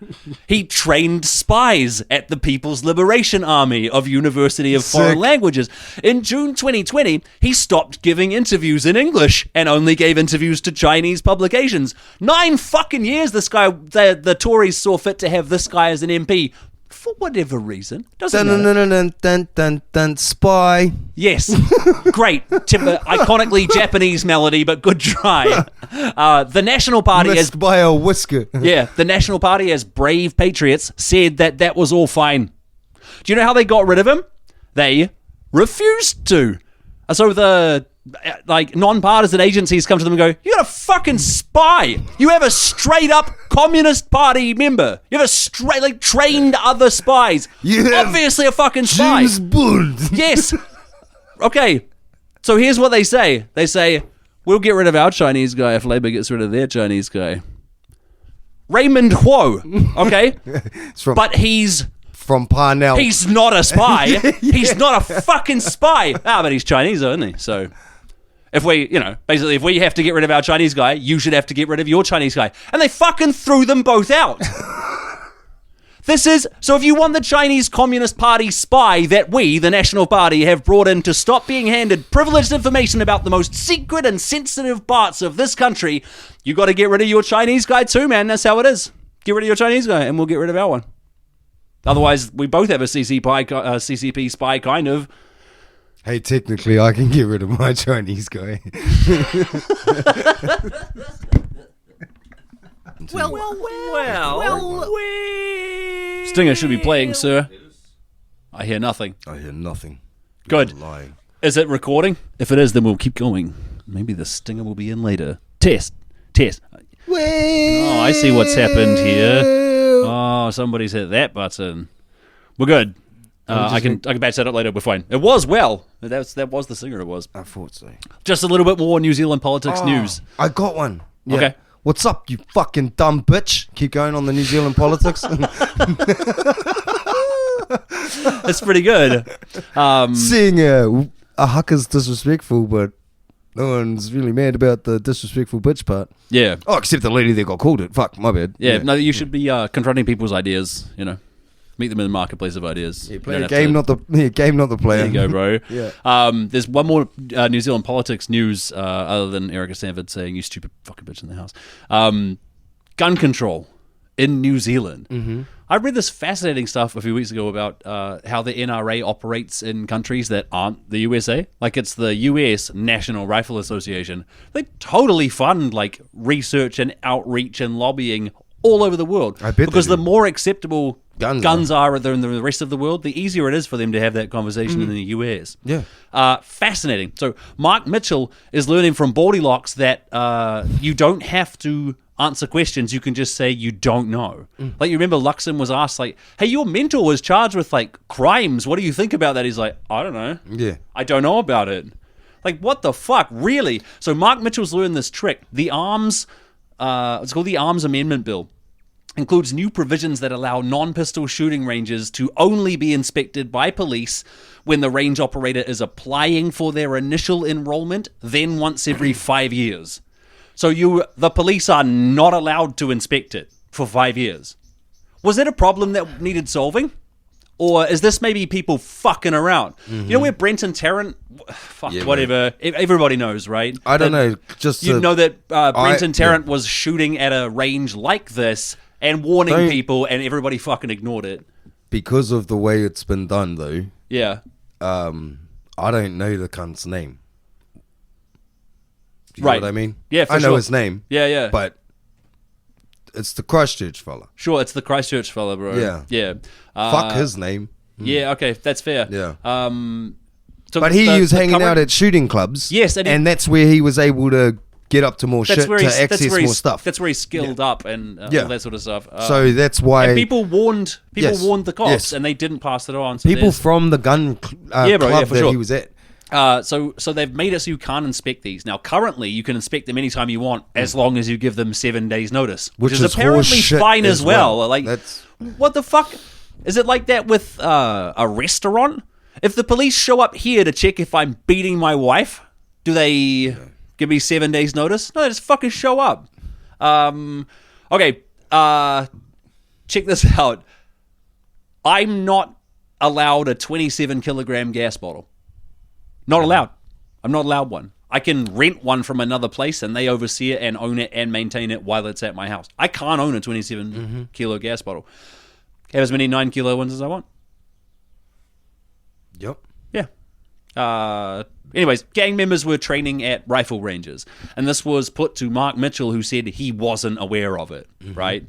He trained spies at the People's Liberation Army of University of Foreign
Sick.
Languages. In June 2020, he stopped giving interviews in English and only gave interviews to Chinese publications. 9 fucking years this guy, the Tories saw fit to have this guy as an MP. For whatever reason. Doesn't
Dun
matter.
dun dun dun dun dun. Spy.
Yes. Great. Iconically Japanese melody, but good try. The National Party has...
Missed by a whisker.
Yeah, the National Party, as brave patriots, said that was all fine. Do you know how they got rid of him? They refused to. So the non-partisan agencies come to them and go, you got a fucking spy. You have a straight up Communist Party member. You have a straight, trained other spies.
You have
obviously a fucking spy.
James Bond.
Yes. Okay. So here's what they say. They say, we'll get rid of our Chinese guy if Labour gets rid of their Chinese guy. Raymond Huo. Okay. But he's
from Parnell.
He's not a spy. He's not a fucking spy. But he's Chinese, though, isn't he? So if we, basically, if we have to get rid of our Chinese guy, you should have to get rid of your Chinese guy. And they fucking threw them both out. So if you want the Chinese Communist Party spy that we, the National Party, have brought in to stop being handed privileged information about the most secret and sensitive parts of this country, you got to get rid of your Chinese guy too, man. That's how it is. Get rid of your Chinese guy and we'll get rid of our one. Otherwise, we both have a CCP spy, kind of.
Hey, technically, I can get rid of my Chinese guy.
Well. Stinger should be playing, sir. I hear nothing.
I hear nothing.
Good.
You're lying.
Is it recording? If it is, then we'll keep going. Maybe the stinger will be in later. Test. Oh, I see what's happened here. Oh, somebody's hit that button. We're good. I can patch that up later. We're fine. It was well. That was the singer. It was.
I thought so.
Just a little bit more New Zealand politics news.
I got one. Yeah.
Okay.
What's up, you fucking dumb bitch? Keep going on the New Zealand politics.
That's pretty good.
Seeing a hucker's disrespectful, but no one's really mad about the disrespectful bitch part.
Yeah.
Oh, except the lady that got called it. Fuck, my bad.
Yeah. No, you should be confronting people's ideas. Meet them in the marketplace of ideas.
Yeah, play a game, not the player.
There you go, bro.
Yeah.
There's one more New Zealand politics news other than Erica Sanford saying, you stupid fucking bitch in the house. Gun control in New Zealand. Mm-hmm. I read this fascinating stuff a few weeks ago about how the NRA operates in countries that aren't the USA. Like, it's the US National Rifle Association. They totally fund, research and outreach and lobbying all over the world.
I bet
because
they do.
the more acceptable guns are in the rest of the world, the easier it is for them to have that conversation in the US.
Yeah.
Fascinating. So Mark Mitchell is learning from Baldylocks that you don't have to answer questions. You can just say you don't know. Like, you remember Luxon was asked, hey, your mentor was charged with crimes. What do you think about that? He's like, I don't know.
Yeah.
I don't know about it. What the fuck? Really? So Mark Mitchell's learned this trick. The arms, it's called the Arms Amendment Bill. Includes new provisions that allow non-pistol shooting ranges to only be inspected by police when the range operator is applying for their initial enrollment, then once every 5 years. So the police are not allowed to inspect it for 5 years. Was it a problem that needed solving? Or is this maybe people fucking around? Mm-hmm. You know where Brenton Tarrant... whatever. Mate. Everybody knows, right?
I don't know.
Know that Brenton Tarrant was shooting at a range like this and warning people, and everybody fucking ignored it.
Because of the way it's been done, though.
Yeah.
I don't know the cunt's name. Do you
know
what I mean?
Yeah, for
I know
sure.
his name.
Yeah.
But it's the Christchurch fella.
Sure, it's the Christchurch fella, bro.
Yeah. Fuck his name.
Yeah, okay, that's fair.
Yeah.
So
but he was hanging out at shooting clubs.
Yes,
and that's where he was able to get up to more shit to access more stuff.
That's where he skilled up and all that sort of stuff.
So that's why...
And people warned the cops, and they didn't pass it on. So
people from the gun club that he was at.
So they've made it so you can't inspect these. Now, currently, you can inspect them anytime you want, as long as you give them 7 days' notice, which is apparently fine as well. What the fuck? Is it like that with a restaurant? If the police show up here to check if I'm beating my wife, do they give me 7 days' notice? No, they just fucking show up. Okay, check this out. I'm not allowed a 27-kilogram gas bottle. Not allowed. I'm not allowed one. I can rent one from another place and they oversee it and own it and maintain it while it's at my house. I can't own a 27 kilo gas bottle. have as many 9 kilo ones as I want.
Yep.
Yeah. Anyways, gang members were training at rifle ranges, and this was put to Mark Mitchell, who said he wasn't aware of it, right?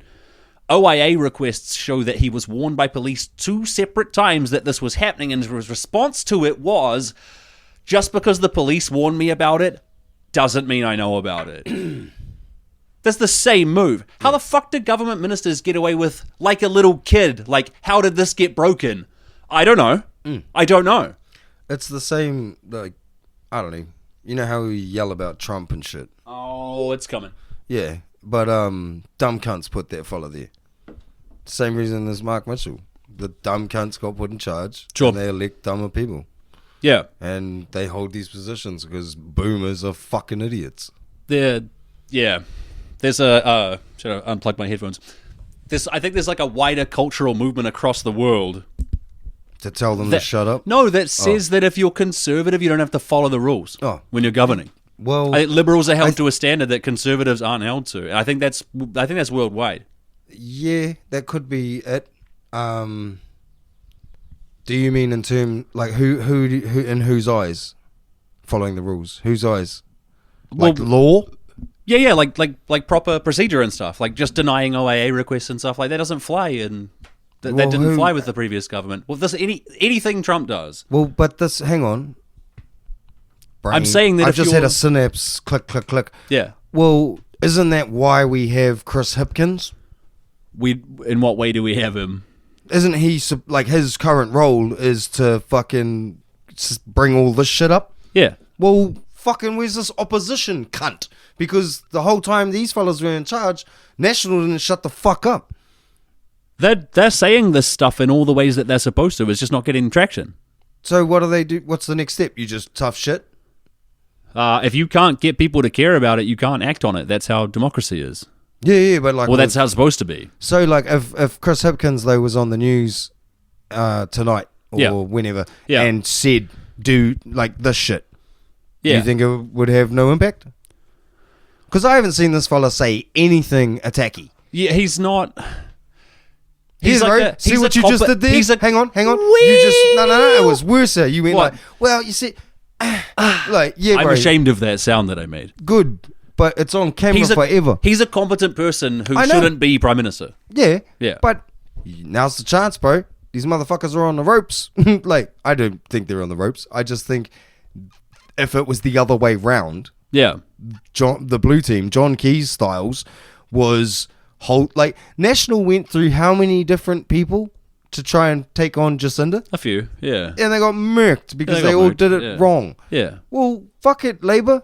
OIA requests show that he was warned by police 2 separate times that this was happening, and his response to it was, just because the police warned me about it doesn't mean I know about it. That's the same move. How the fuck did government ministers get away with, like a little kid? Like, how did this get broken? I don't know. I don't know.
It's the same, like, I don't know. You know how we yell about Trump and shit?
Oh, it's coming.
Yeah, but dumb cunts put that fella there. Same reason as Mark Mitchell. The dumb cunts got put in charge.
Sure.
And they elect dumber people.
Yeah.
And they hold these positions because boomers are fucking idiots.
Yeah. There's a... should I unplug my headphones? I think there's like a wider cultural movement across the world.
To tell them to shut up?
No, that says that if you're conservative, you don't have to follow the rules when you're governing.
Well,
I think liberals are held to a standard that conservatives aren't held to. And I think that's worldwide.
yeah, that could be it. Do you mean in term like who in whose eyes following the rules? Whose eyes? Like law?
Yeah, like proper procedure and stuff. Like just denying OIA requests and stuff like that doesn't fly, and that didn't fly with the previous government. Well, anything Trump does.
Well, but this, hang on. Brain.
I'm saying that
I've
if
just
you're-
had a synapse click, click, click.
Yeah.
Well, isn't that why we have Chris Hipkins?
In what way do we have him?
Isn't he like his current role is to fucking bring all this shit up?
Yeah.
Well, fucking where's this opposition cunt? Because the whole time these fellas were in charge, National didn't shut the fuck up.
They're saying this stuff in all the ways that they're supposed to. It's just not getting traction.
So what do they do? What's the next step? You just tough shit?
If you can't get people to care about it, you can't act on it. That's how democracy is.
Yeah, but like...
Well, that's how it's supposed to be.
So, like, if Chris Hipkins, though, was on the news tonight or whenever and said, do, like, this shit, do you think it would have no impact? Because I haven't seen this fella say anything attacky.
Yeah, he's not...
He's like see what you just did there? Hang on.
Whee!
You just... No, it was worse. You went
What?
like, well, you see... like, yeah,
I'm
bro.
ashamed of that sound that I made.
Good, but it's on camera forever.
He's a competent person who
I know.
shouldn't be prime minister.
Yeah.
Yeah.
But now's the chance, bro. These motherfuckers are on the ropes. Like, I don't think they're on the ropes. I just think if it was the other way round,
Yeah.
the blue team, John Key's styles, was like National went through how many different people to try and take on Jacinda?
A few, yeah.
And they got murked because
they
they
got
all
murked,
did it
yeah.
wrong.
Yeah.
Well, fuck it, Labour.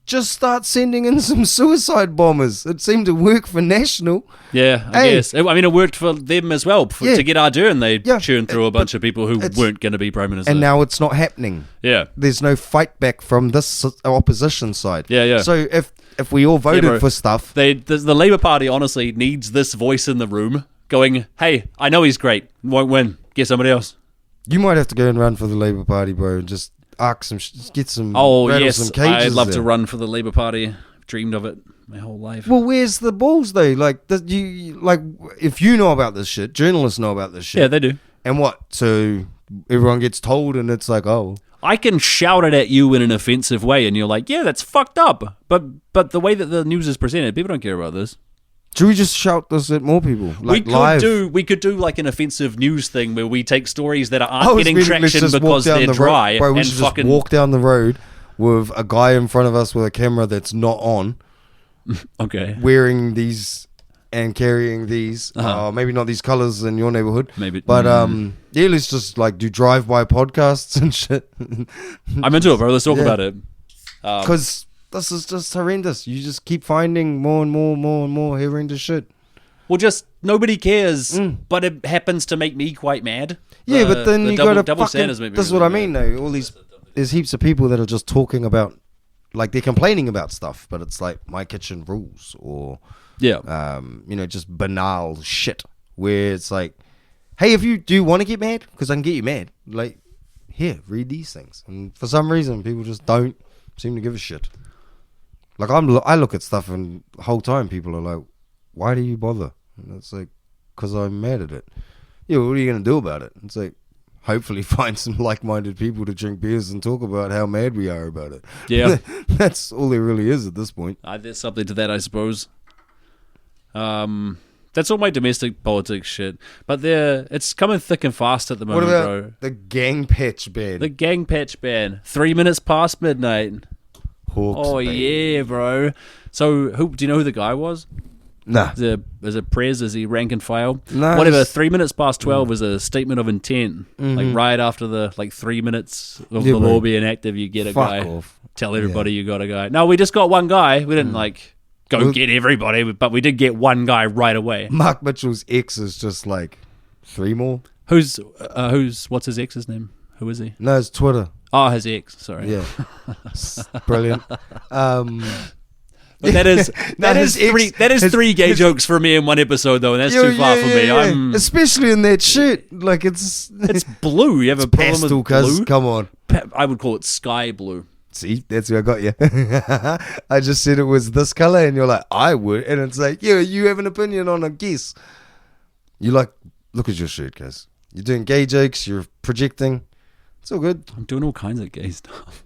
Just start sending in some suicide bombers. It seemed to work for National.
Yeah, I guess. I mean, it worked for them as well. To get Ardern, they churned through a bunch of people who weren't going to be prime minister.
And now it's not happening.
Yeah.
There's no fight back from this opposition side.
Yeah.
So if we all voted for stuff...
the Labour Party honestly needs this voice in the room going, hey, I know he's great, won't win, get somebody else.
You might have to go and run for the Labour Party, bro, and just arc some... get some...
Oh,
rattle
yes,
some cages
I'd love
there.
to run for the Labour Party. I've dreamed of it my whole life.
Well, where's the balls, though? Like, if you know about this shit, journalists know about this shit.
Yeah, they do.
And what? So everyone gets told and it's like, oh...
I can shout it at you in an offensive way, and you're like, yeah, that's fucked up. But the way that the news is presented, people don't care about this.
Should we just shout this at more people? Like live?
We could do like an offensive news thing where we take stories that aren't
I was
getting
meaning, let's
traction
just
because
walk down
they're
the
dry.
road. Bro, we
and
should
fucking
just walk down the road with a guy in front of us with a camera that's not on,
okay,
wearing these and carrying these. Maybe not these colors in your neighborhood.
Maybe.
But yeah, let's just like do drive-by podcasts and shit.
I'm into it, bro. Let's talk about it.
Because this is just horrendous. You just keep finding more and more horrendous shit.
Well, just nobody cares, but it happens to make me quite mad.
Yeah, but then you got to
double
fucking...
standards make me
This is
really
what I
mad.
mean, though. All these... There's heaps of people that are just talking about... Like, they're complaining about stuff, but it's like my kitchen rules or...
Yeah.
Just banal shit where it's like, hey, do you want to get mad? Because I can get you mad. Like, here, read these things. And for some reason, people just don't seem to give a shit. Like, I look at stuff and the whole time people are like, why do you bother? And it's like, because I'm mad at it. yeah, what are you going to do about it? It's like, hopefully find some like-minded people to drink beers and talk about how mad we are about it.
Yeah.
That's all there really is at this point.
There's something to that, I suppose. That's all my domestic politics shit. But it's coming thick and fast at the moment,
What about
bro.
the gang patch ban?
The gang patch ban. 3 minutes past midnight.
Hawks
Oh,
ban.
yeah, bro. So, do you know who the guy was?
Nah.
Is it Prez? Is he rank and file?
No,
Whatever.
just-
3 minutes past 12 is a statement of intent. Like right after the 3 minutes of
Yeah,
the
bro.
law being active, you get a
Fuck
guy.
off.
Tell everybody you got a guy. No, we just got one guy. We didn't go
Well-
get everybody, but we did get one guy right away.
Mark Mitchell's ex is just like 3 more.
What's his ex's name? Who is he?
No, it's Twitter.
Oh, his ex. Sorry.
Yeah. Brilliant.
But that is
No, his ex-
that is
his-
3 gay
his-
jokes for me in one episode though, and that's too far for me.
Especially in that shit. Like it's
Blue. You have a problem
pastel,
with
cuz.
blue?
Come on.
I would call it sky blue.
See, that's where I got you. I just said it was this color, and you're like, I would, and it's like, yeah, you have an opinion on a guess. You like, look at your shirt, guys. You're doing gay jokes. You're projecting. It's all good.
I'm doing all kinds of gay stuff.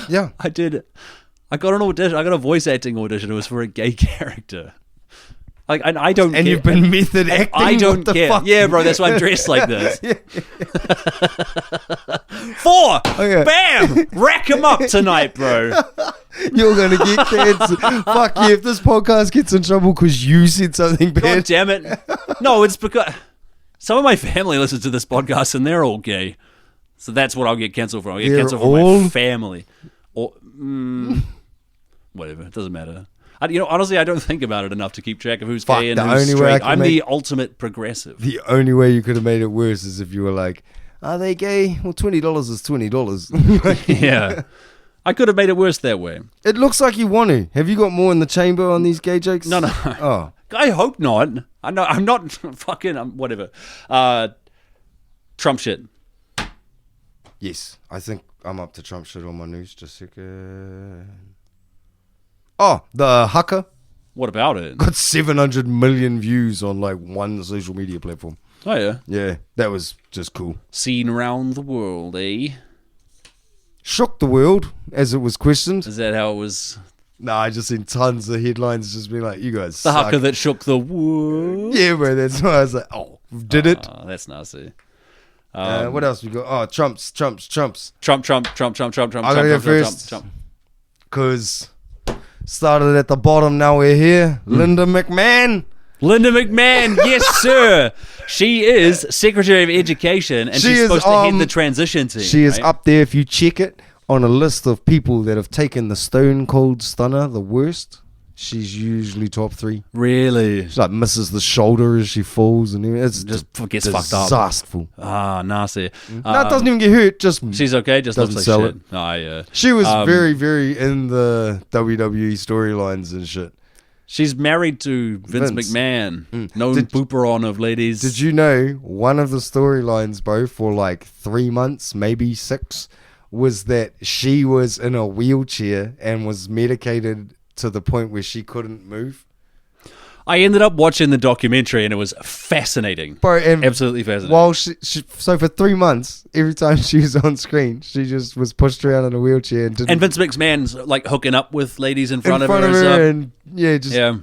Yeah.
I got an audition. I got a voice acting audition. It was for a gay character. Like, and I don't.
And
care.
you've been method
And
acting.
I don't
What the
care.
fuck?
Yeah, bro. That's why I'm dressed like this. 4.
Okay.
Bam. Rack him up tonight, bro.
You're gonna get cancer. Fuck you! If this podcast gets in trouble because you said something
God
bad.
damn it. No, it's because some of my family listens to this podcast and they're all gay. So that's what I'll get cancelled for. I'll get
They're
cancelled for
all-
my family. Or whatever. It doesn't matter. Honestly, I don't think about it enough to keep track of who's
Fuck,
gay and
the
who's
only way I
straight.
can
I'm
make-
the ultimate progressive.
The only way you could have made it worse is if you were like, "Are they gay?" Well, $20 is $20.
Yeah. I could have made it worse that way.
It looks like you want to. Have you got more in the chamber on these gay jokes?
No.
Oh,
I hope not. I know I'm not fucking whatever. Trump shit.
yes. I think I'm up to Trump shit on my news. Just a second. Oh, the Haka
What about it?
got 700 million views on like one social media platform.
Oh yeah.
Yeah, that was just cool.
Seen around the world, eh?
Shook the world, as it was questioned.
Is that how it was?
No, I just seen tons of headlines just being like, "You guys
The
suck."
haka that shook the world.
Yeah, bro. That's why I was like, "Oh, did it?"
Oh, that's nasty.
What else we got? Oh, Trump's.
Trump.
I gotta go first. Because started at the bottom, now we're here. Linda McMahon.
Linda McMahon, yes, sir. She is Secretary of Education, and
She
she's
is,
supposed to head the transition team.
She is
right?
up there, if you check it, on a list of people that have taken the Stone Cold Stunner the worst. She's usually top 3.
Really?
She like misses the shoulder as she falls, and it's
Just
just
gets fucked up.
disasterful.
Ah, nasty.
No, it doesn't even get hurt. Just
She's okay. Just
Doesn't
looks like
sell
shit. Oh, yeah.
she was
Um,
very, very in the WWE storylines and shit.
She's married to Vince
Vince.
McMahon, known
Did-
pooperon of ladies.
Did you know one of the storylines, bro, for like 3 months, maybe 6, was that she was in a wheelchair and was medicated to the point where she couldn't move?
I ended up watching the documentary, and it was fascinating.
Bro, and
Absolutely fascinating.
while so for 3 months, every time she was on screen, she just was pushed around in a wheelchair and didn't
And Vince McMahon's like hooking up with ladies in front,
in front
of
of
her.
her,
and
and yeah, just
yeah,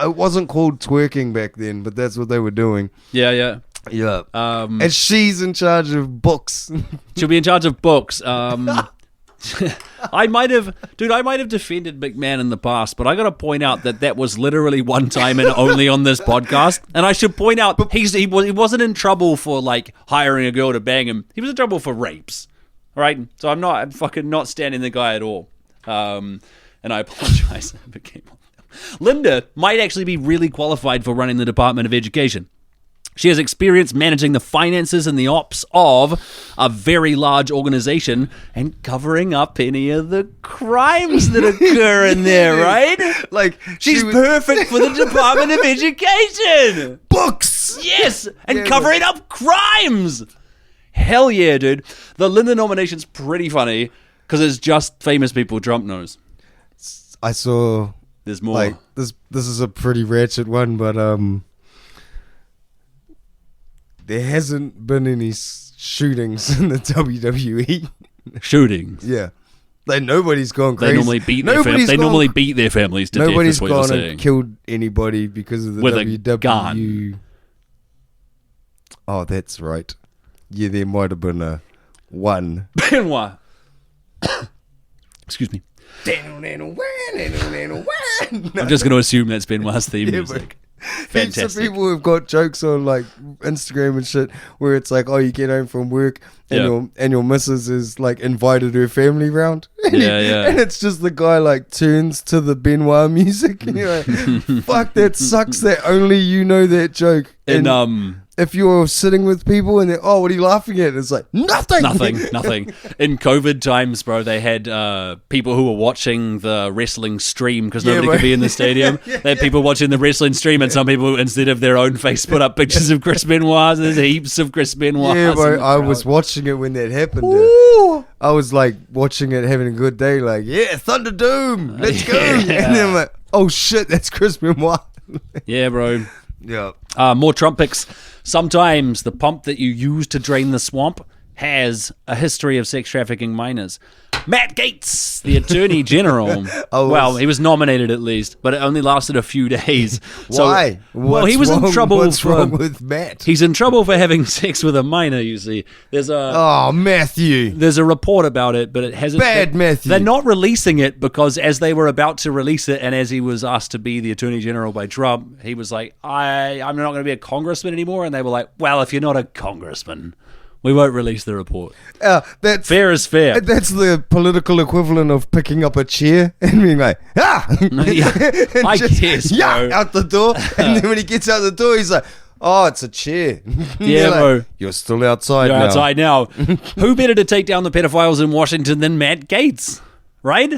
it wasn't called twerking back then, but that's what they were doing.
yeah.
Yeah.
Um,
And she's in charge of books.
she'll be in charge of books. I might have defended McMahon in the past, but I got to point out that was literally one time and only on this podcast. And I should point out he wasn't in trouble for like hiring a girl to bang him. He was in trouble for rapes. All right, so I'm fucking not standing the guy at all. And I apologize. Linda might actually be really qualified for running the Department of Education. She has experience managing the finances and the ops of a very large organization and covering up any of the crimes that occur in there, right?
Like
She's perfect for the Department of Education.
books.
Yes, and
Yeah,
covering up crimes. Hell yeah, dude. The Linda nomination's pretty funny because it's just famous people Trump knows.
I saw
There's more.
like this is a pretty ratchet one, but there hasn't been any shootings in the WWE.
Shootings.
Yeah. Like, nobody's gone crazy.
They normally beat their families to death.
Nobody's
Is what you're
gone
saying.
and killed anybody because of the
With a
WWE.
gun.
Oh, that's right. Yeah, there might have been a one.
Benoit. Excuse me.
I'm
just going to assume that's Benoit's theme
Yeah,
music.
Heaps of
Fantastic.
people have got jokes on like Instagram and shit where it's like, oh, you get home from work and your missus is like invited her family round. And and it's just the guy like turns to the Benoit music and you're like, fuck, that sucks that only you know that joke.
And
if you're sitting with people and they're, oh, what are you laughing at? It's like, nothing.
Nothing. In COVID times, bro, they had people who were watching the wrestling stream because nobody could be in the stadium. They had people watching the wrestling stream, and some people, instead of their own face, put up pictures of Chris Benoit. There's heaps of Chris Benoit.
Yeah, bro, I was watching it when that happened. I was like watching it, having a good day, like, yeah, Thunderdoom, let's go. And then I'm like, oh shit, that's Chris Benoit.
Yeah, bro.
Yeah.
More Trump picks. Sometimes the pump that you use to drain the swamp has a history of sex trafficking minors. Matt Gaetz, the Attorney General. Well, he was nominated at least, but it only lasted a few days.
Why?
Well, he was in trouble.
What's wrong with Matt?
He's in trouble for having sex with a minor, you see.
Matthew.
There's a report about it, but it hasn't...
Matthew.
They're not releasing it because as they were about to release it and as he was asked to be the Attorney General by Trump, he was like, I'm not going to be a congressman anymore. And they were like, well, if you're not a congressman, we won't release the report.
That's
fair is fair.
That's the political equivalent of picking up a chair and being like,
I guess, bro.
out the door. And then when he gets out the door, he's like, oh, it's a chair.
Yeah, bro.
You're still outside
You're
now.
outside now. Who better to take down the pedophiles in Washington than Matt Gaetz, right?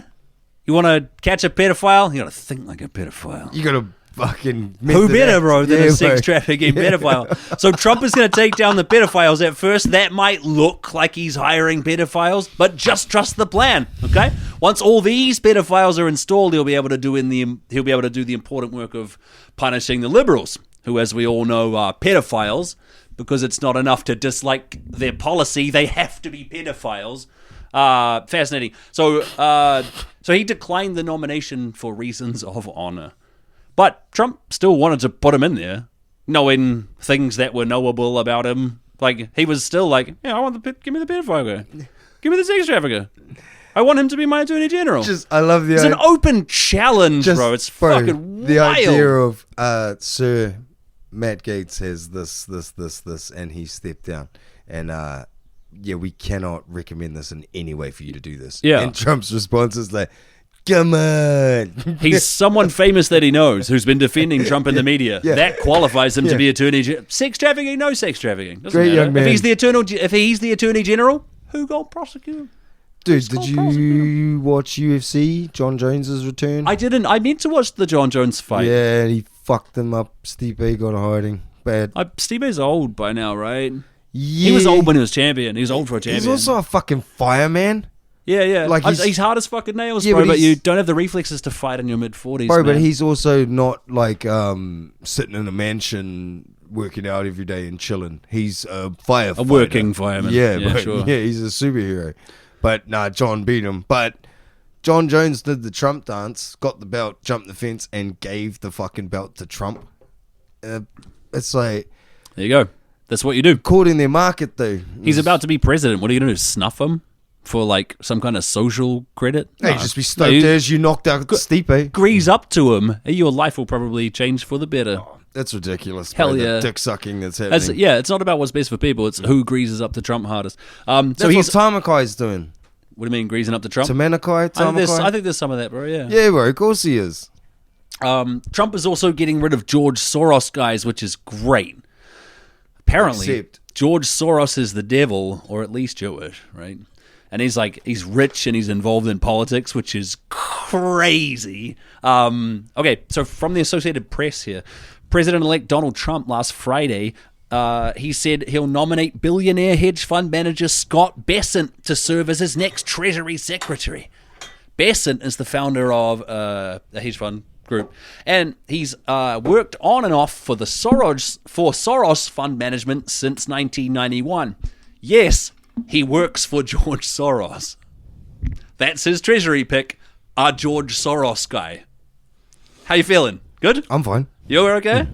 You want to catch a pedophile? You got to think like a pedophile.
You got to fucking...
Who better, bro, than a sex trafficking pedophile? So Trump is going to take down the pedophiles. At first, that might look like he's hiring pedophiles, but just trust the plan, okay? Once all these pedophiles are installed, he'll be able to do the important work of punishing the liberals, who, as we all know, are pedophiles, because it's not enough to dislike their policy. They have to be pedophiles. Fascinating. So he declined the nomination for reasons of honor. But Trump still wanted to put him in there, knowing things that were knowable about him. Like, he was still like, yeah, give me the pedophile guy. Give me the sex trafficker. I want him to be my Attorney General.
I love the
It's an open challenge, bro. It's fucking
the
wild.
idea of, Sir Matt Gaetz has this, and he stepped down. And, we cannot recommend this in any way for you to do this.
Yeah.
And Trump's response is like, come on.
He's someone famous that he knows who's been defending Trump in the media.
Yeah.
That qualifies him to be Attorney General. Sex trafficking, no sex trafficking. Doesn't
Great
matter.
young man.
If he's the Attorney General, who got prosecuted?
Dude, did you watch UFC? John Jones's return?
I didn't. I meant to watch the John Jones fight.
Yeah, he fucked him up. Stipe got hiding. Bad.
Stipe's old by now, right?
Yeah.
He was old when he was champion. He was old for a champion.
He's also a fucking fireman.
Yeah.
Like
he's hard as fucking nails,
Yeah,
bro,
but
but you
he's-
don't have the reflexes to fight in your mid-40s,
Bro,
man.
but he's also not like sitting in a mansion working out every day and chilling. He's a firefighter.
a working fireman.
Yeah,
yeah,
bro.
sure.
Yeah, he's a superhero. But nah, John beat him. But John Jones did the Trump dance, got the belt, jumped the fence, and gave the fucking belt to Trump. It's like
There you go. That's what you do.
caught in their market though.
He's about to be president. What are you going to do? Snuff him for like some kind of social credit?
Hey,
No.
just be stoked
You
as you knocked out Stipe.
grease up to him. Your life will probably change for the better.
That's ridiculous.
Hell
bro,
yeah.
The dick sucking that's happening.
It's not about what's best for people. It's who greases up to Trump hardest.
That's
So
what
he's.
Tamakai's doing.
What do you mean greasing up to Trump?
Tamanakai,
I
Tamakai.
think there's some of that, bro. Yeah.
Yeah, bro, of course he is.
Trump is also getting rid of George Soros, guys, which is great. Apparently,
Except-
George Soros is the devil, or at least Jewish, right? And he's rich and he's involved in politics, which is crazy. Okay, so from the Associated Press here, President-elect Donald Trump last Friday, he said he'll nominate billionaire hedge fund manager Scott Bessent to serve as his next Treasury Secretary. Bessent is the founder of a hedge fund group, and he's worked on and off for Soros Fund Management since 1991. Yes, he works for George Soros. That's his treasury pick, a George Soros guy. How you feeling? Good?
I'm fine.
You're okay?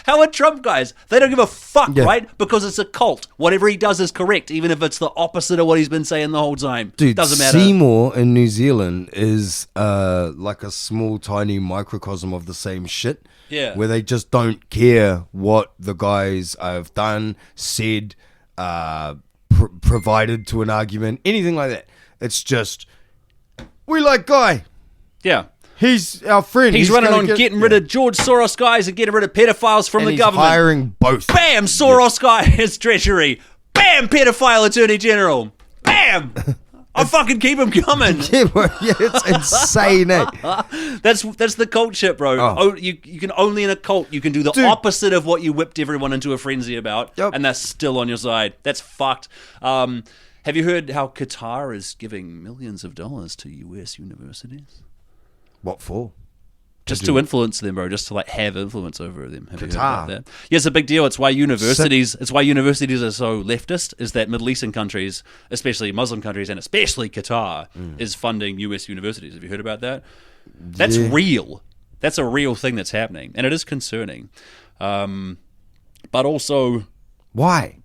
How are Trump guys? They don't give a fuck,
Yeah.
right? Because it's a cult. Whatever he does is correct, even if it's the opposite of what he's been saying the whole time.
Dude,
Doesn't matter.
Seymour in New Zealand is like a small, tiny microcosm of the same shit.
Yeah.
Where they just don't care what the guys have done, said, provided to an argument, anything like that. It's just, we like Guy.
Yeah.
He's our friend.
He's running
gonna
on getting rid of George Soros guys and getting rid of pedophiles from
and
the
he's
government.
hiring both.
Bam! Soros guy is treasury. Bam! Pedophile attorney general. Bam! I'll fucking keep him coming.
Yeah, bro, yeah, it's insane, eh?
That's the cult shit, bro.
Oh.
You can only in a cult you can do the
Dude.
opposite of what you whipped everyone into a frenzy about,
Yep.
and that's still on your side. That's fucked. Have you heard how Qatar is giving millions of dollars to US universities?
What for?
Just to influence them, bro. Just to like have influence over them. Have you heard
Qatar.
about that? Yeah, it's a big deal. It's why universities. It's why universities are so leftist. Is that Middle Eastern countries, especially Muslim countries, and especially Qatar, is funding US universities. Have you heard about that? That's
Yeah.
real. That's a real thing that's happening, and it is concerning. But also,
Why?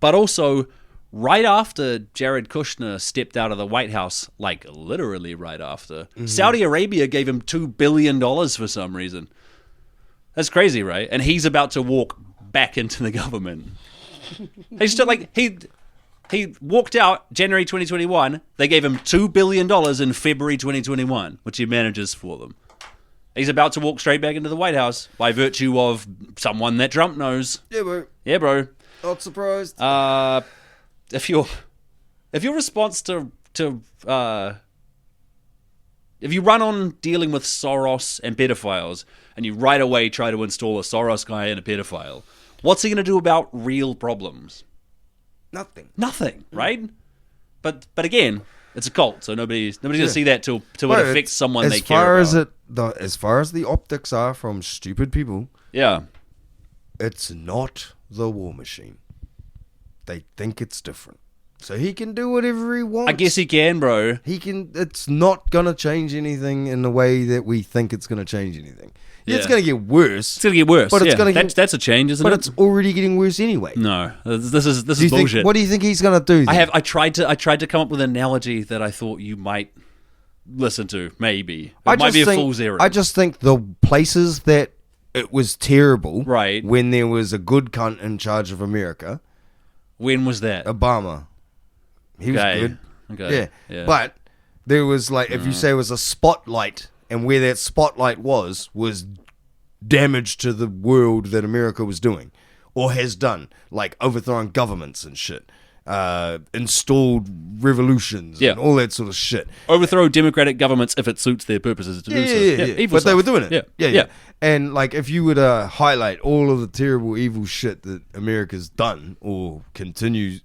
right after Jared Kushner stepped out of the White House, like literally right after, Saudi Arabia gave him $2 billion for some reason. That's crazy, right? And he's about to walk back into the government. He's still like, he walked out January 2021. They gave him $2 billion in February 2021, which he manages for them. He's about to walk straight back into the White House by virtue of someone that Trump knows.
Yeah, bro.
Yeah, bro.
Not surprised.
If your response to if you run on dealing with Soros and pedophiles and you right away try to install a Soros guy and a pedophile, what's he going to do about real problems? Nothing, right? But again, it's a cult, so nobody's going to see that till it affects someone they care about.
As far as the optics are from stupid people,
Yeah.
it's not the war machine. They think it's different. So he can do whatever he wants.
I guess he can, bro.
He can. It's not going to change anything in the way that we think it's going to change anything. Yeah. It's
Yeah.
going to get worse.
It's going to get worse.
But it's
yeah.
gonna get-
that's a change, isn't
But
it?
it's already getting worse anyway.
No. This is
Do you think,
bullshit.
what do you think he's going to do then?
I tried to come up with an analogy that I thought you might listen to. Maybe it might be a fool's errand.
I just think the places that it was terrible,
Right.
when there was a good cunt in charge of America,
When was that?
Obama. He was
Okay.
good.
Okay.
Yeah. But there was like, if you say it was a spotlight, and where that spotlight was damage to the world that America was doing, or has done, like overthrowing governments and shit, installed revolutions
Yeah.
and all that sort of shit.
Overthrow democratic governments if it suits their purposes to do so.
Yeah.
Evil
But they
stuff.
were doing it.
Yeah.
And like, if you were to highlight all of the terrible, evil shit that America's done or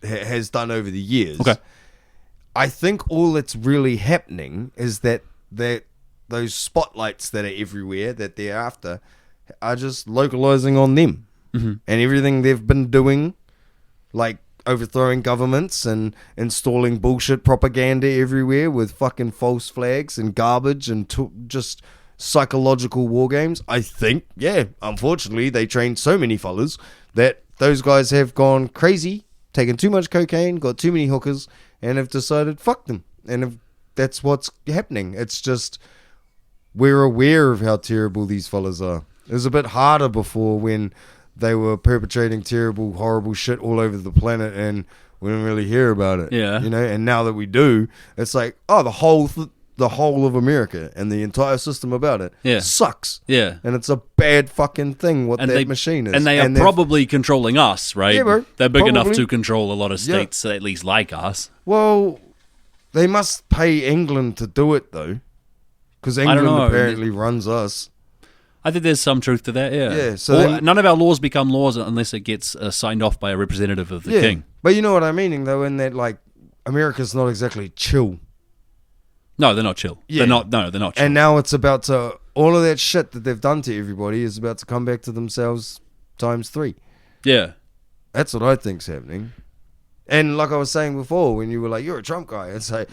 has done over the years,
Okay.
I think all that's really happening is that those spotlights that are everywhere that they're after are just localizing on them, and everything they've been doing, like overthrowing governments and installing bullshit propaganda everywhere with fucking false flags and garbage and just psychological war games. I think, unfortunately, they trained so many fellas that those guys have gone crazy, taken too much cocaine, got too many hookers, and have decided, fuck them. And if that's what's happening. It's just, we're aware of how terrible these fellas are. It was a bit harder before when they were perpetrating terrible, horrible shit all over the planet and we didn't really hear about it.
Yeah.
You know, and now that we do, it's like, oh, the whole of America and the entire system about it sucks.
Yeah.
And it's a bad fucking thing what that machine is.
And they are probably controlling us, right?
Yeah, bro.
They're big enough
Probably.
to control a lot of states, at least like us.
Well, they must pay England to do it, though. Because England
know.
apparently runs us.
I think there's some truth to that, yeah.
Yeah, so
none of our laws become laws unless it gets signed off by a representative of the king.
But you know what I'm meaning, though, in that, like, America's not exactly chill.
No, they're not chill.
Yeah.
They're not chill.
And now it's about to all of that shit that they've done to everybody is about to come back to themselves times 3.
Yeah.
That's what I think's happening. And like I was saying before, when you were like, you're a Trump guy, I'd say,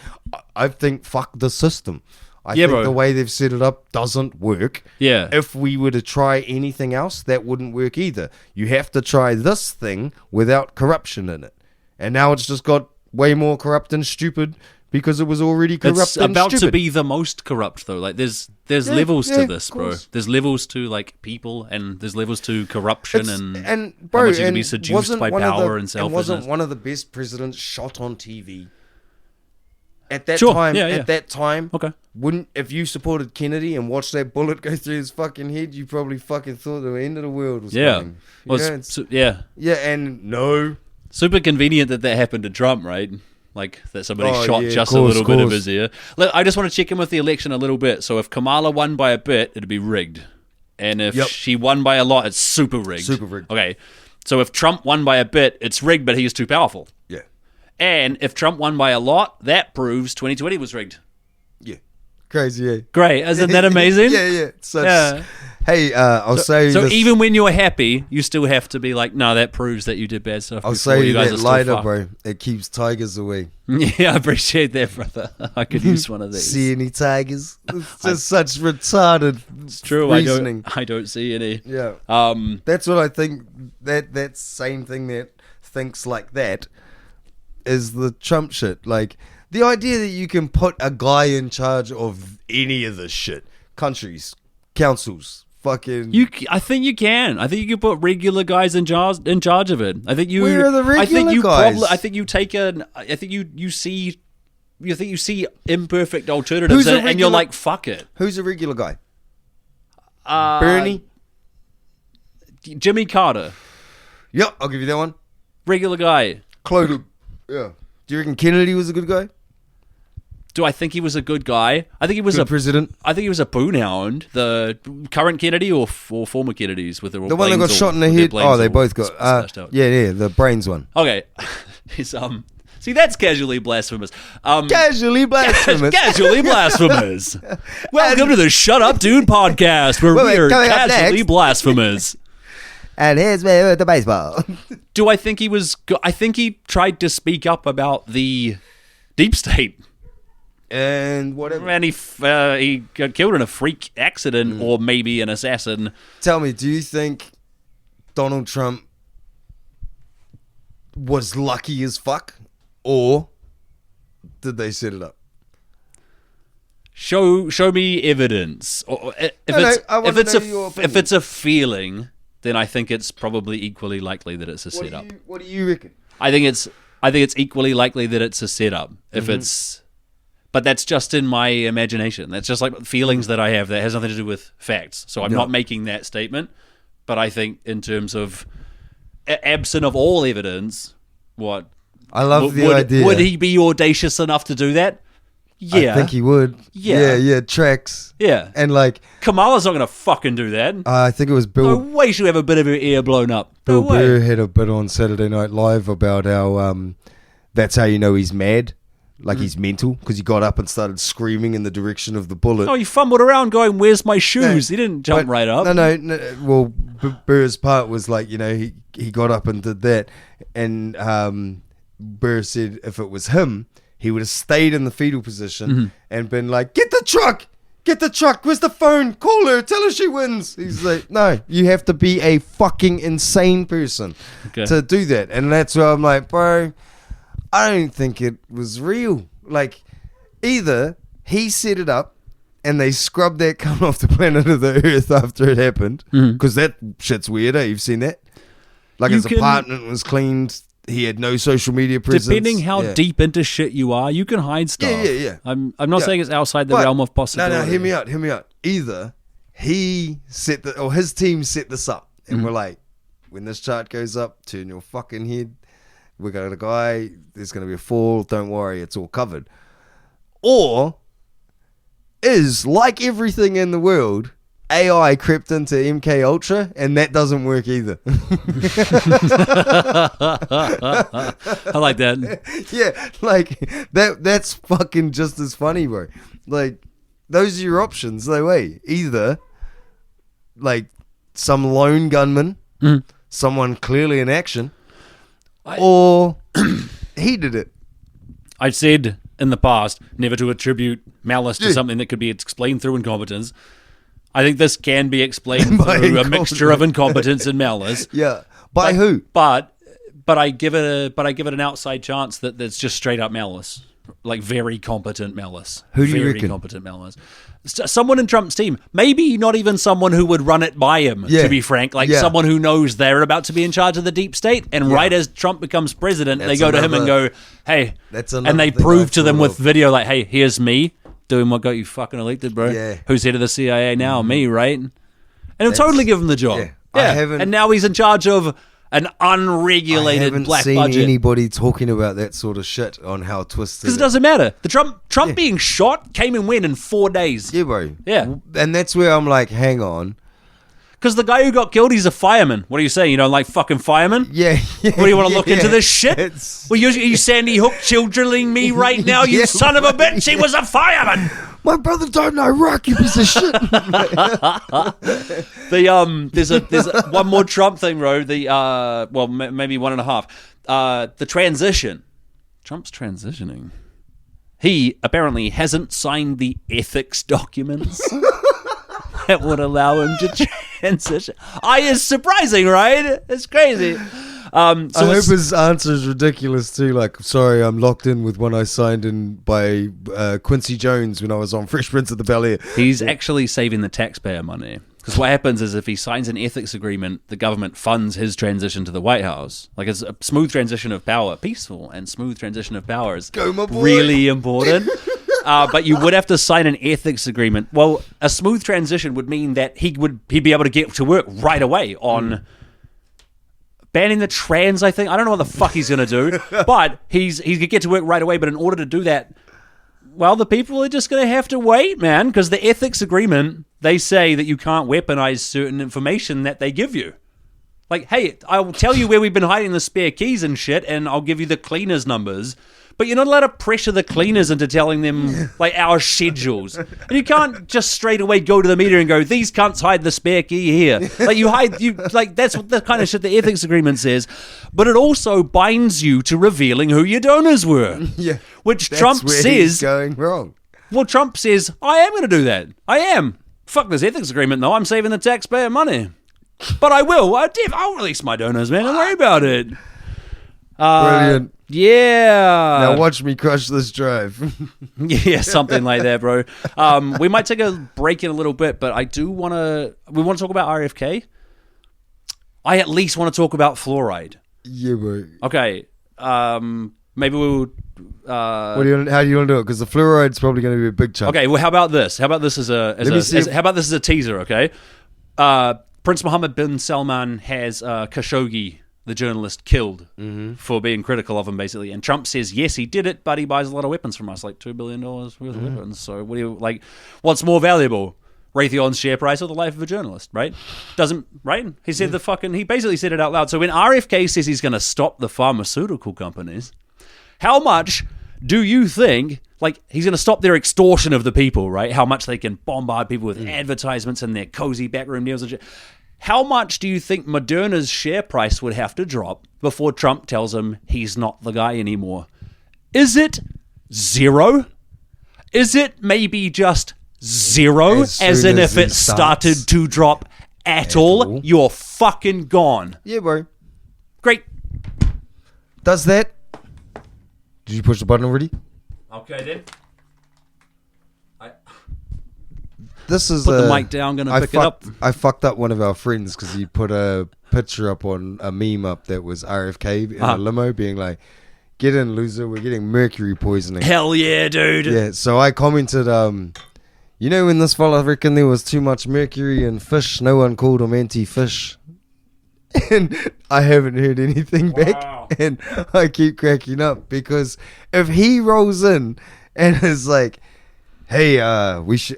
I think fuck the system. I think the way they've set it up doesn't work.
Yeah.
If we were to try anything else, that wouldn't work either. You have to try this thing without corruption in it. And now it's just got way more corrupt and stupid because it was already corrupt
It's
and
about
stupid.
to be the most corrupt, though. Like, there's levels to this, bro. There's levels to, like, people, and there's levels to corruption and
bro,
how much you can
and
be seduced
wasn't
by
one of
power
the-
and selfishness.
wasn't one of the best presidents shot on TV at that
Sure,
time?
yeah, yeah.
At that time,
Okay.
wouldn't, if you supported Kennedy and watched that bullet go through his fucking head, you probably fucking thought the end of the world was
Yeah.
coming.
Well,
You know, yeah, and no.
super convenient that happened to Trump, right? Like, that somebody shot
yeah,
just
course,
a little bit of
course.
his ear. Look, I just want to check in with the election a little bit. So if Kamala won by a bit, it'd be rigged. And if she won by a lot, it's super rigged.
Super rigged.
Okay. So if Trump won by a bit, it's rigged, but he's too powerful.
Yeah.
And if Trump won by a lot, that proves 2020 was rigged.
Yeah. Crazy, yeah.
Great. Isn't that amazing?
yeah. So,
Yeah.
hey, I'll say
So
this.
even when you're happy, you still have to be like, no, that proves that you did bad stuff.
I'll
before.
say
You guys
that
are still
lighter,
fucked.
bro. It keeps tigers away.
Yeah, I appreciate that, brother. I could use one of these.
See any tigers? It's just such retarded
It's true.
reasoning.
I don't see any.
Yeah.
Um,
That's what I think. That same thing that thinks like that is the Trump shit. Like, the idea that you can put a guy in charge of any of this shit. Countries, councils, fucking...
I think you can. I think you can put regular guys in charge of it. I think you.
Where are the
I think
regular
you
guys?
I think you take an. I think you see. You think you see imperfect alternatives,
Who's a
and you're
regular-
like, fuck it.
Who's a regular guy?
Uh,
Bernie?
Jimmy Carter,
Yep, I'll give you that one.
regular guy.
Clodagh. Yeah. Do you reckon Kennedy was a good guy?
Do I think he was a good guy? I think he was
Good president?
I think he was a boonhound. The current Kennedy or former Kennedys with their
The one that got shot in the head? Oh, they both got...
smashed out.
yeah, the brains one.
Okay, he's See, that's casually blasphemous.
Casually blasphemous.
Casually blasphemous. Welcome to the Shut Up Dude podcast, where
Wait,
we're
coming up
casually
next.
blasphemous.
And here's me with the baseball.
Do I think he was... I think he tried to speak up about the deep state.
And whatever.
And he got killed in a freak accident or maybe an assassin.
Tell me, do you think Donald Trump was lucky as fuck? Or did they set it up?
Show me evidence. Or
I wanna know your opinion.
if it's a feeling, then I think it's probably equally likely that it's a setup.
What do you reckon?
I think it's equally likely that it's a setup. If it's, but that's just in my imagination. That's just like feelings that I have. That has nothing to do with facts. So I'm not making that statement. But I think in terms of absent of all evidence, what
I love the idea.
Would he be audacious enough to do that? Yeah,
I think he would.
Yeah.
Tracks.
Yeah,
And like,
Kamala's not gonna fucking do that.
I think it was
No
Bill
way she'll have a bit of her ear blown up. No
Bill
way.
Burr had a bit on Saturday Night Live about how that's how you know he's mad. Like he's mental, because he got up and started screaming in the direction of the bullet.
Oh, he fumbled around going, "Where's my shoes?"
No,
He didn't jump
But-
right up.
No. Well, Burr's part was like, he got up and did that, and Burr said if it was him, he would have stayed in the fetal position and been like, "Get the truck! Where's the phone? Call her, tell her she wins." He's like, "No, you have to be a fucking insane person to do that," and that's where I'm like, bro, I don't think it was real. Like, either he set it up and they scrubbed that cunt off the planet of the Earth after it happened, because that shit's weird, You've seen that? Like, his apartment was cleaned, he had no social media presence.
Depending how deep into shit you are, you can hide stuff.
Yeah.
I'm not saying it's outside the realm of possibility.
No, hear me out. Either he or his team set this up, and we're like, when this chart goes up, turn your fucking head. We got a guy, there's going to be a fall, don't worry, it's all covered. Or is, like everything in the world, AI crept into MK Ultra, and that doesn't work either.
I like that.
Yeah, like that's fucking just as funny, bro. Like, those are your options. No way. Either like some lone gunman, someone clearly in action, or he did it.
I've said in the past never to attribute malice to something that could be explained through incompetence. I think this can be explained through a mixture of incompetence and malice.
Yeah. By who?
But I give it an outside chance that it's just straight up malice. Like very competent malice.
Who do you
very
reckon?
Competent malice. Someone in Trump's team. Maybe not even someone who would run it by him, to be frank. Like someone who knows they're about to be in charge of the deep state. And right as Trump becomes president, they go to him and go, hey. And they prove to them with video like, hey, here's me doing what got you fucking elected, bro.
Yeah.
Who's head of the CIA now? Me, right? And he'll totally give him the job.
Yeah.
And now he's in charge of an unregulated black budget.
I haven't seen anybody talking about that sort of shit on how twisted.
Because it doesn't matter. The Trump being shot came and went in 4 days.
Yeah, bro.
Yeah. And
that's where I'm like, hang on.
Because the guy who got killed, he's a fireman. What are you saying? You don't like fucking firemen?
Yeah.
What do you want to look into this shit? Well, are you Sandy Hook childrening me right now? You son of a bitch! He was a fireman.
My brother died in Iraq. You piece of shit.
There's one more Trump thing, bro. Maybe 1.5. The transition. Trump's transitioning. He apparently hasn't signed the ethics documents that would allow him to transition. It's surprising, right? It's crazy. I
hope his answer is ridiculous too. Like, sorry, I'm locked in with one I signed in by Quincy Jones when I was on Fresh Prince of the Bel-Air.
He's actually saving the taxpayer money. Because what happens is if he signs an ethics agreement, the government funds his transition to the White House. Like, it's a smooth transition of power. Peaceful and smooth transition of power is really important. But you would have to sign an ethics agreement. Well, a smooth transition would mean that he'd be able to get to work right away on banning the trans, I think. I don't know what the fuck he's going to do. But he could get to work right away. But in order to do that, well, the people are just going to have to wait, man. Because the ethics agreement, they say that you can't weaponize certain information that they give you. Like, hey, I'll tell you where we've been hiding the spare keys and shit, and I'll give you the cleaners' numbers. But you're not allowed to pressure the cleaners into telling them, like, our schedules. And you can't just straight away go to the media and go, these cunts hide the spare key here. Like, that's what the kind of shit the ethics agreement says. But it also binds you to revealing who your donors were. Yeah. Which Trump says...
he's going wrong.
Well, Trump says, I am going to do that. I am. Fuck this ethics agreement, though. I'm saving the taxpayer money. But I will. I'll release my donors, man. Don't worry about it.
Brilliant.
Yeah.
Now watch me crush this drive.
Yeah, something like that, bro. We might take a break in a little bit, but we want to talk about RFK. I at least want to talk about fluoride.
Yeah, bro.
Okay. Maybe we'll...
how do you want to do it? Because the fluoride's probably going to be a big chunk.
Okay, well, how about this? How about this as a teaser, okay? Prince Mohammed bin Salman has Khashoggi, the journalist, killed for being critical of him, basically. And Trump says, yes, he did it, but he buys a lot of weapons from us, like $2 billion worth of weapons. So what's more valuable? Raytheon's share price or the life of a journalist, right? Right? He said he basically said it out loud. So when RFK says he's going to stop the pharmaceutical companies, how much do you think, like, he's going to stop their extortion of the people, right? How much they can bombard people with advertisements and their cozy backroom deals and shit. How much do you think Moderna's share price would have to drop before Trump tells him he's not the guy anymore? Is it zero? Is it maybe just zero? As in if it started to drop at all, you're fucking gone.
Yeah, bro.
Great.
Does that? Did you push the button already?
Okay, then.
This is
put the mic down. Gonna pick it up.
I fucked up one of our friends because he put a picture up on a meme up that was RFK in a limo, being like, "Get in, loser. We're getting mercury poisoning."
Hell yeah, dude.
Yeah. So I commented, you know, when this fella reckoned there was too much mercury in fish, no one called him anti-fish. And I haven't heard anything back, and I keep cracking up because if he rolls in and is like, hey, we should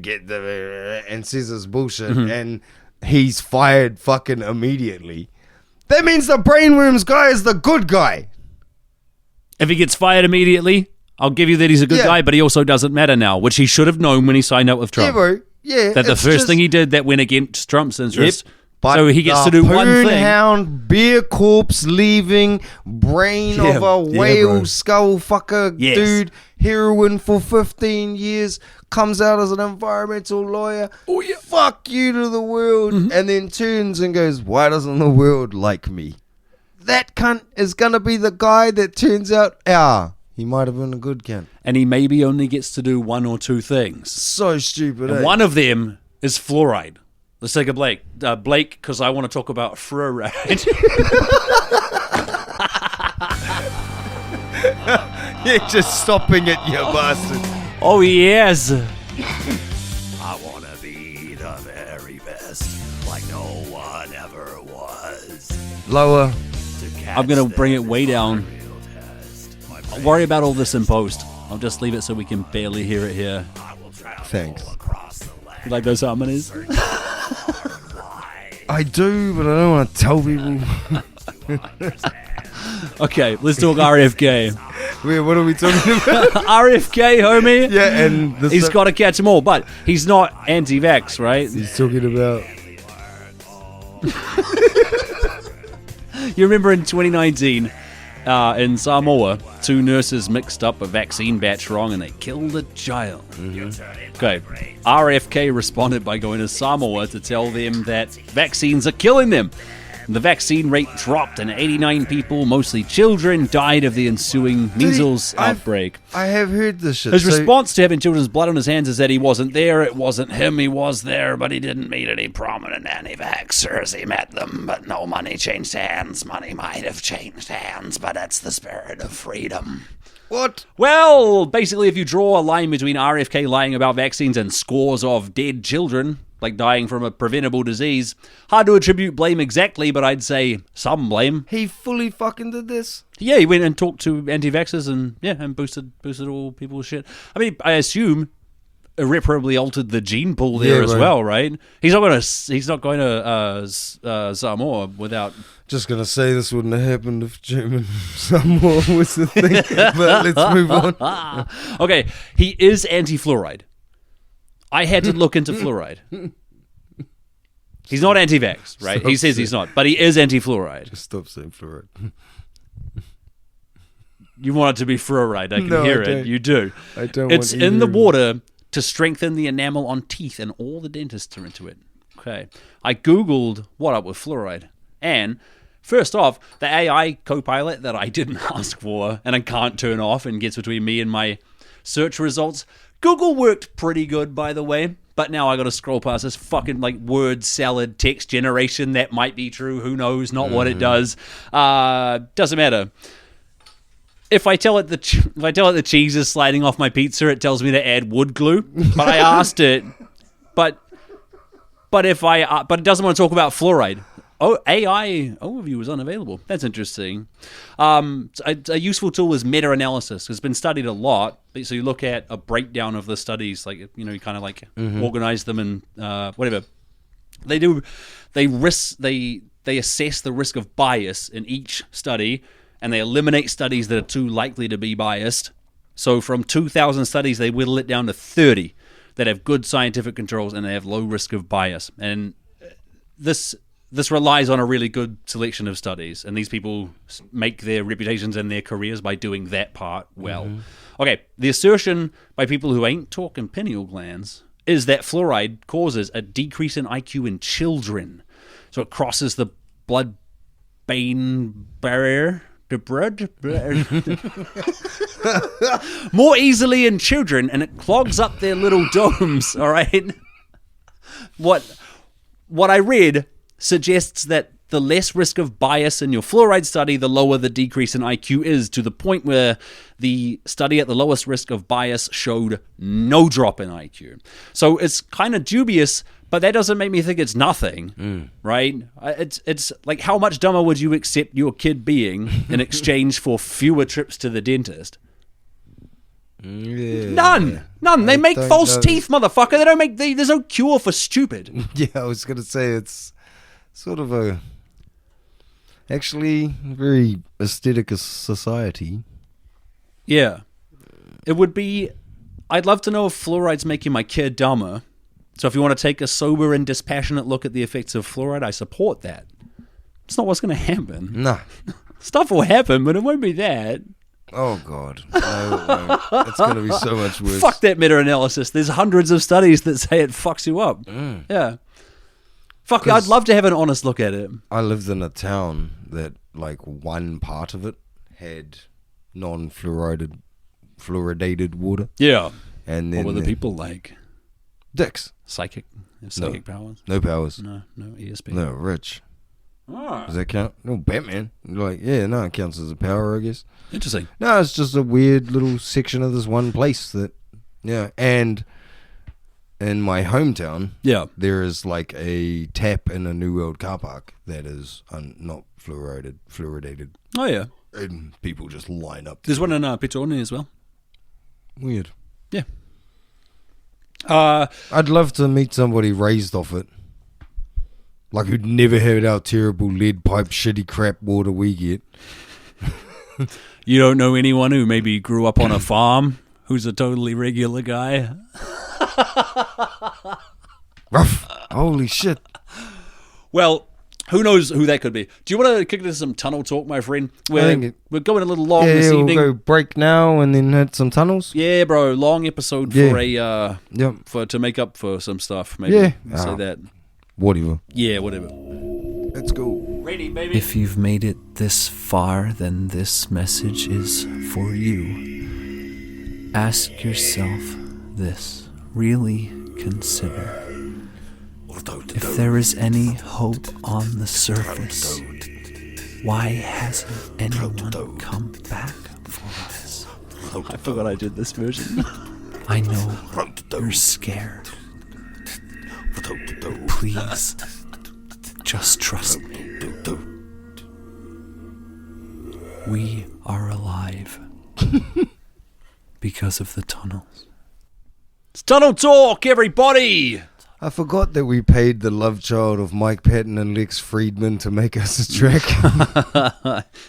get the, and says this bullshit, and he's fired fucking immediately, that means the brainworms guy is the good guy.
If he gets fired immediately, I'll give you that he's a good
Yeah.
guy, but he also doesn't matter now, which he should have known when he signed up with Trump.
Yeah, bro. Yeah.
That the
it's
first
just-
thing he did that went against Trump's interests.
But
So he gets to do one
harpoon
thing.
hound, beer corpse leaving, brain
Yeah,
of a
yeah,
whale
bro.
skull fucker
Yes.
dude, heroin for 15 years, comes out as an environmental lawyer.
Oh, yeah.
Fuck you to the world.
Mm-hmm.
And then turns and goes, why doesn't the world like me? That cunt is going to be the guy that turns out, he might have been a good cunt.
And he maybe only gets to do one or two things.
So stupid,
And
eh?
one of them is fluoride. Let's take a Blake. Blake, because I want to talk about fluoride.
You're just stopping it, you bastard.
Oh, yes.
I want to be the very best, like no one ever was.
Lower.
I'm going to bring it way down. I'll worry about all this in post. I'll just leave it so we can barely hear it here.
Thanks.
You like those harmonies?
I do, but I don't want to tell people.
Okay, let's talk RFK.
Wait, what are we talking about?
RFK, homie.
Yeah, and
He's got to catch them all, but he's not anti-vax, right?
He's talking about.
You remember in 2019, in Samoa, 2 nurses mixed up a vaccine batch wrong and they killed a child. Okay, RFK responded by going to Samoa to tell them that vaccines are killing them. The vaccine rate dropped and 89 people, mostly children, died of the ensuing measles outbreak.
I have heard this shit.
His
So-
response to having children's blood on his hands is that he wasn't there, it wasn't him, he was there, but he didn't meet any prominent anti-vaxxers. He met them, but no money changed hands. Money might have changed hands, but that's the spirit of freedom.
What?
Well, basically, if you draw a line between RFK lying about vaccines and scores of dead children, like dying from a preventable disease, hard to attribute blame exactly, but I'd say some blame.
He fully fucking did this?
Yeah, he went and talked to anti-vaxxers and boosted all people's shit. I mean, I assume irreparably altered the gene pool there
Yeah,
as
right.
well, right? He's not going to Samoa without.
Just gonna say this wouldn't have happened if German Samoa was the thing, but let's move on.
Okay, he is anti-fluoride. I had to look into fluoride. He's not anti-vax, right? He says he's not, but he is anti-fluoride.
Stop saying fluoride.
You want it to be fluoride. I can
No, I
hear it.
don't.
You do.
I don't
It's
want
in the
either.
water to strengthen the enamel on teeth, and all the dentists are into it. Okay. I Googled what up with fluoride. And first off, the AI copilot that I didn't ask for and I can't turn off and gets between me and my search results. Google worked pretty good, by the way. But now I got to scroll past this fucking like word salad text generation. That might be true. Who knows? Not what it does. Doesn't matter. If I tell it the cheese is sliding off my pizza, it tells me to add wood glue. But I asked it. But it doesn't want to talk about fluoride. Oh, AI overview is unavailable. That's interesting. A useful tool is meta-analysis. It's been studied a lot. So you look at a breakdown of the studies, like you kind of like organize them and whatever. They assess the risk of bias in each study, and they eliminate studies that are too likely to be biased. So from 2,000 studies, they whittle it down to 30 that have good scientific controls and they have low risk of bias. And this relies on a really good selection of studies, and these people make their reputations and their careers by doing that part well. Okay, the assertion by people who ain't talking pineal glands is that fluoride causes a decrease in IQ in children. So it crosses the blood-brain barrier. More easily in children, and it clogs up their little domes, all right? What I read suggests that the less risk of bias in your fluoride study, the lower the decrease in IQ is, to the point where the study at the lowest risk of bias showed no drop in IQ. So it's kind of dubious, but that doesn't make me think it's nothing, right? It's like, how much dumber would you accept your kid being in exchange for fewer trips to the dentist?
Yeah.
None. They make
don't
false
know.
teeth, motherfucker. They don't make. There's no cure for stupid.
Yeah, I was gonna say it's sort of a actually very aesthetic society.
Yeah. It would be... I'd love to know if fluoride's making my kid dumber. So if you want to take a sober and dispassionate look at the effects of fluoride, I support that. It's not what's going to happen.
Nah.
Stuff will happen, but it won't be that.
Oh, God. No, it won't. It's going to be so much worse.
Fuck that meta-analysis. There's hundreds of studies that say it fucks you up. Yeah. Fuck, I'd love to have an honest look at it.
I lived in a town that, like, one part of it had non-fluoridated water.
Yeah.
And then
What were the people like?
dicks.
Psychic powers?
No powers.
No ESP.
No, rich.
Ah,
Does that count? No, Batman. Like, yeah, no, it counts as a power, I guess.
interesting.
No, it's just a weird little section of this one place that, yeah. And in my hometown,
Yeah.
there is like a tap in a New World car park that is not fluoridated.
Oh, yeah.
And people just line up.
There's one in Petone as well.
Weird.
Yeah.
I'd love to meet somebody raised off it. Like who'd never had our terrible lead pipe shitty crap water we get.
You don't know anyone who maybe grew up on a farm who's a totally regular guy?
Rough. Holy shit.
Well, who knows who that could be. Do you want to kick into some tunnel talk, my friend? We're going a little long
Yeah,
this
we'll
evening.
go break now and then hit some tunnels.
Yeah, bro. Long episode
Yeah.
for a
Yep.
to make up for some stuff. Maybe
Yeah.
say that.
Whatever.
Yeah, whatever.
Let's go.
Ready, baby.
If you've made it this far, then this message is for you. Ask yourself this. Really consider. If there is any hope on the surface, why hasn't anyone come back for us?
I forgot I did this version.
I know you're scared. Please, just trust me. We are alive because of the tunnels.
It's tunnel talk, everybody.
I forgot that we paid the love child of Mike Patton and Lex Friedman to make us a track.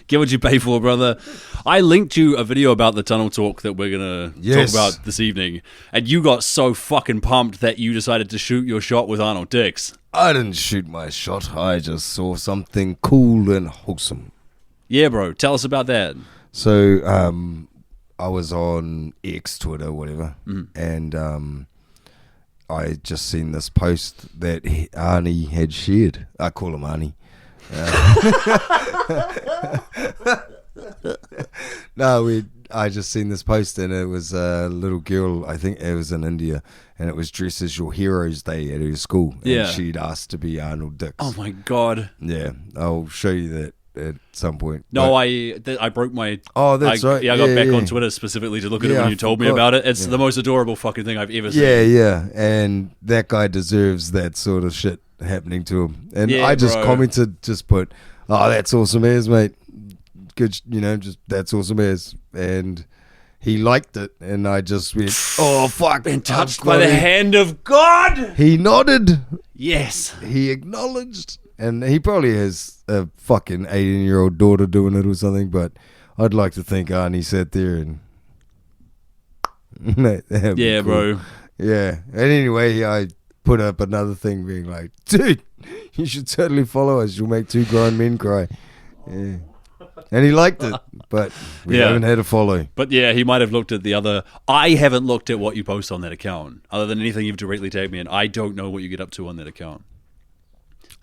Get what you pay for, brother. I linked you a video about the tunnel talk that we're going to
Yes.
talk about this evening. And you got so fucking pumped that you decided to shoot your shot with Arnold Dix.
I didn't shoot my shot. I just saw something cool and wholesome.
Yeah, bro. Tell us about that.
So, I was on X, Twitter, whatever, and I just seen this post that Arnie had shared. I call him Arnie. I just seen this post and it was a little girl, I think it was in India, and it was dressed as your Heroes Day at her school.
Yeah.
And she'd asked to be Arnold Dix.
Oh, my God.
Yeah, I'll show you that at some point.
No,
But-
I broke my...
Oh, that's right.
Yeah, I got
Yeah,
back
yeah.
on Twitter specifically to look at it
Yeah,
when
I
you told me
forgot.
about it. It's
Yeah.
the most adorable fucking thing I've ever seen.
Yeah, and that guy deserves that sort of shit happening to him. And
Yeah,
I just
bro.
commented, just put, "Oh, that's awesome as, mate. Good, just that's awesome as." And he liked it, and I just went, "Oh fuck!"
Been touched
I've
by
got
the
it."
hand of God.
He nodded.
Yes.
He acknowledged, and he probably has a fucking 18-year-old daughter doing it or something. But I'd like to think Arnie sat there and that'd be
Yeah,
cool.
bro.
Yeah. And anyway, I put up another thing being like, dude, you should totally follow us. You'll make two grown men cry. Yeah. And he liked it, but we
Yeah.
haven't had a follow.
But yeah, he might have looked at the other. I haven't looked at what you post on that account, other than anything you've directly tagged me in. I don't know what you get up to on that account.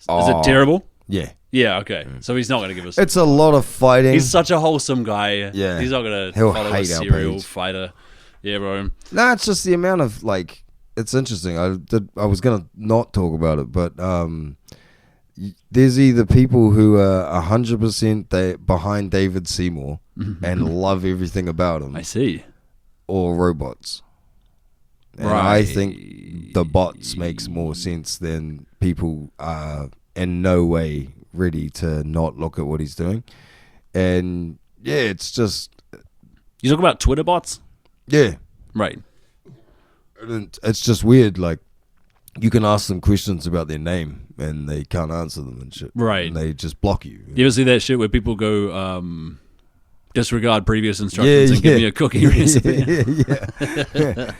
Is it terrible?
Yeah.
Yeah, okay. So he's not going to give us.
It's a lot of fighting.
He's such a wholesome guy.
Yeah.
He's not going to
He'll
follow a
hate our
serial
page.
fighter. Yeah, bro.
No, it's just the amount of, like, it's interesting. I was going to not talk about it, but there's either people who are 100% behind David Seymour and love everything about him,
I see.
or robots. And
Right.
I think the bots makes more sense than people are in no way ready to not look at what he's doing. And yeah, it's just,
You talk about Twitter bots?
yeah,
Right.
it's just weird. Like, you can ask them questions about their name and they can't answer them and shit.
Right.
And they just block you.
You ever see that shit where people go, disregard previous instructions and give me a cookie recipe.
yeah.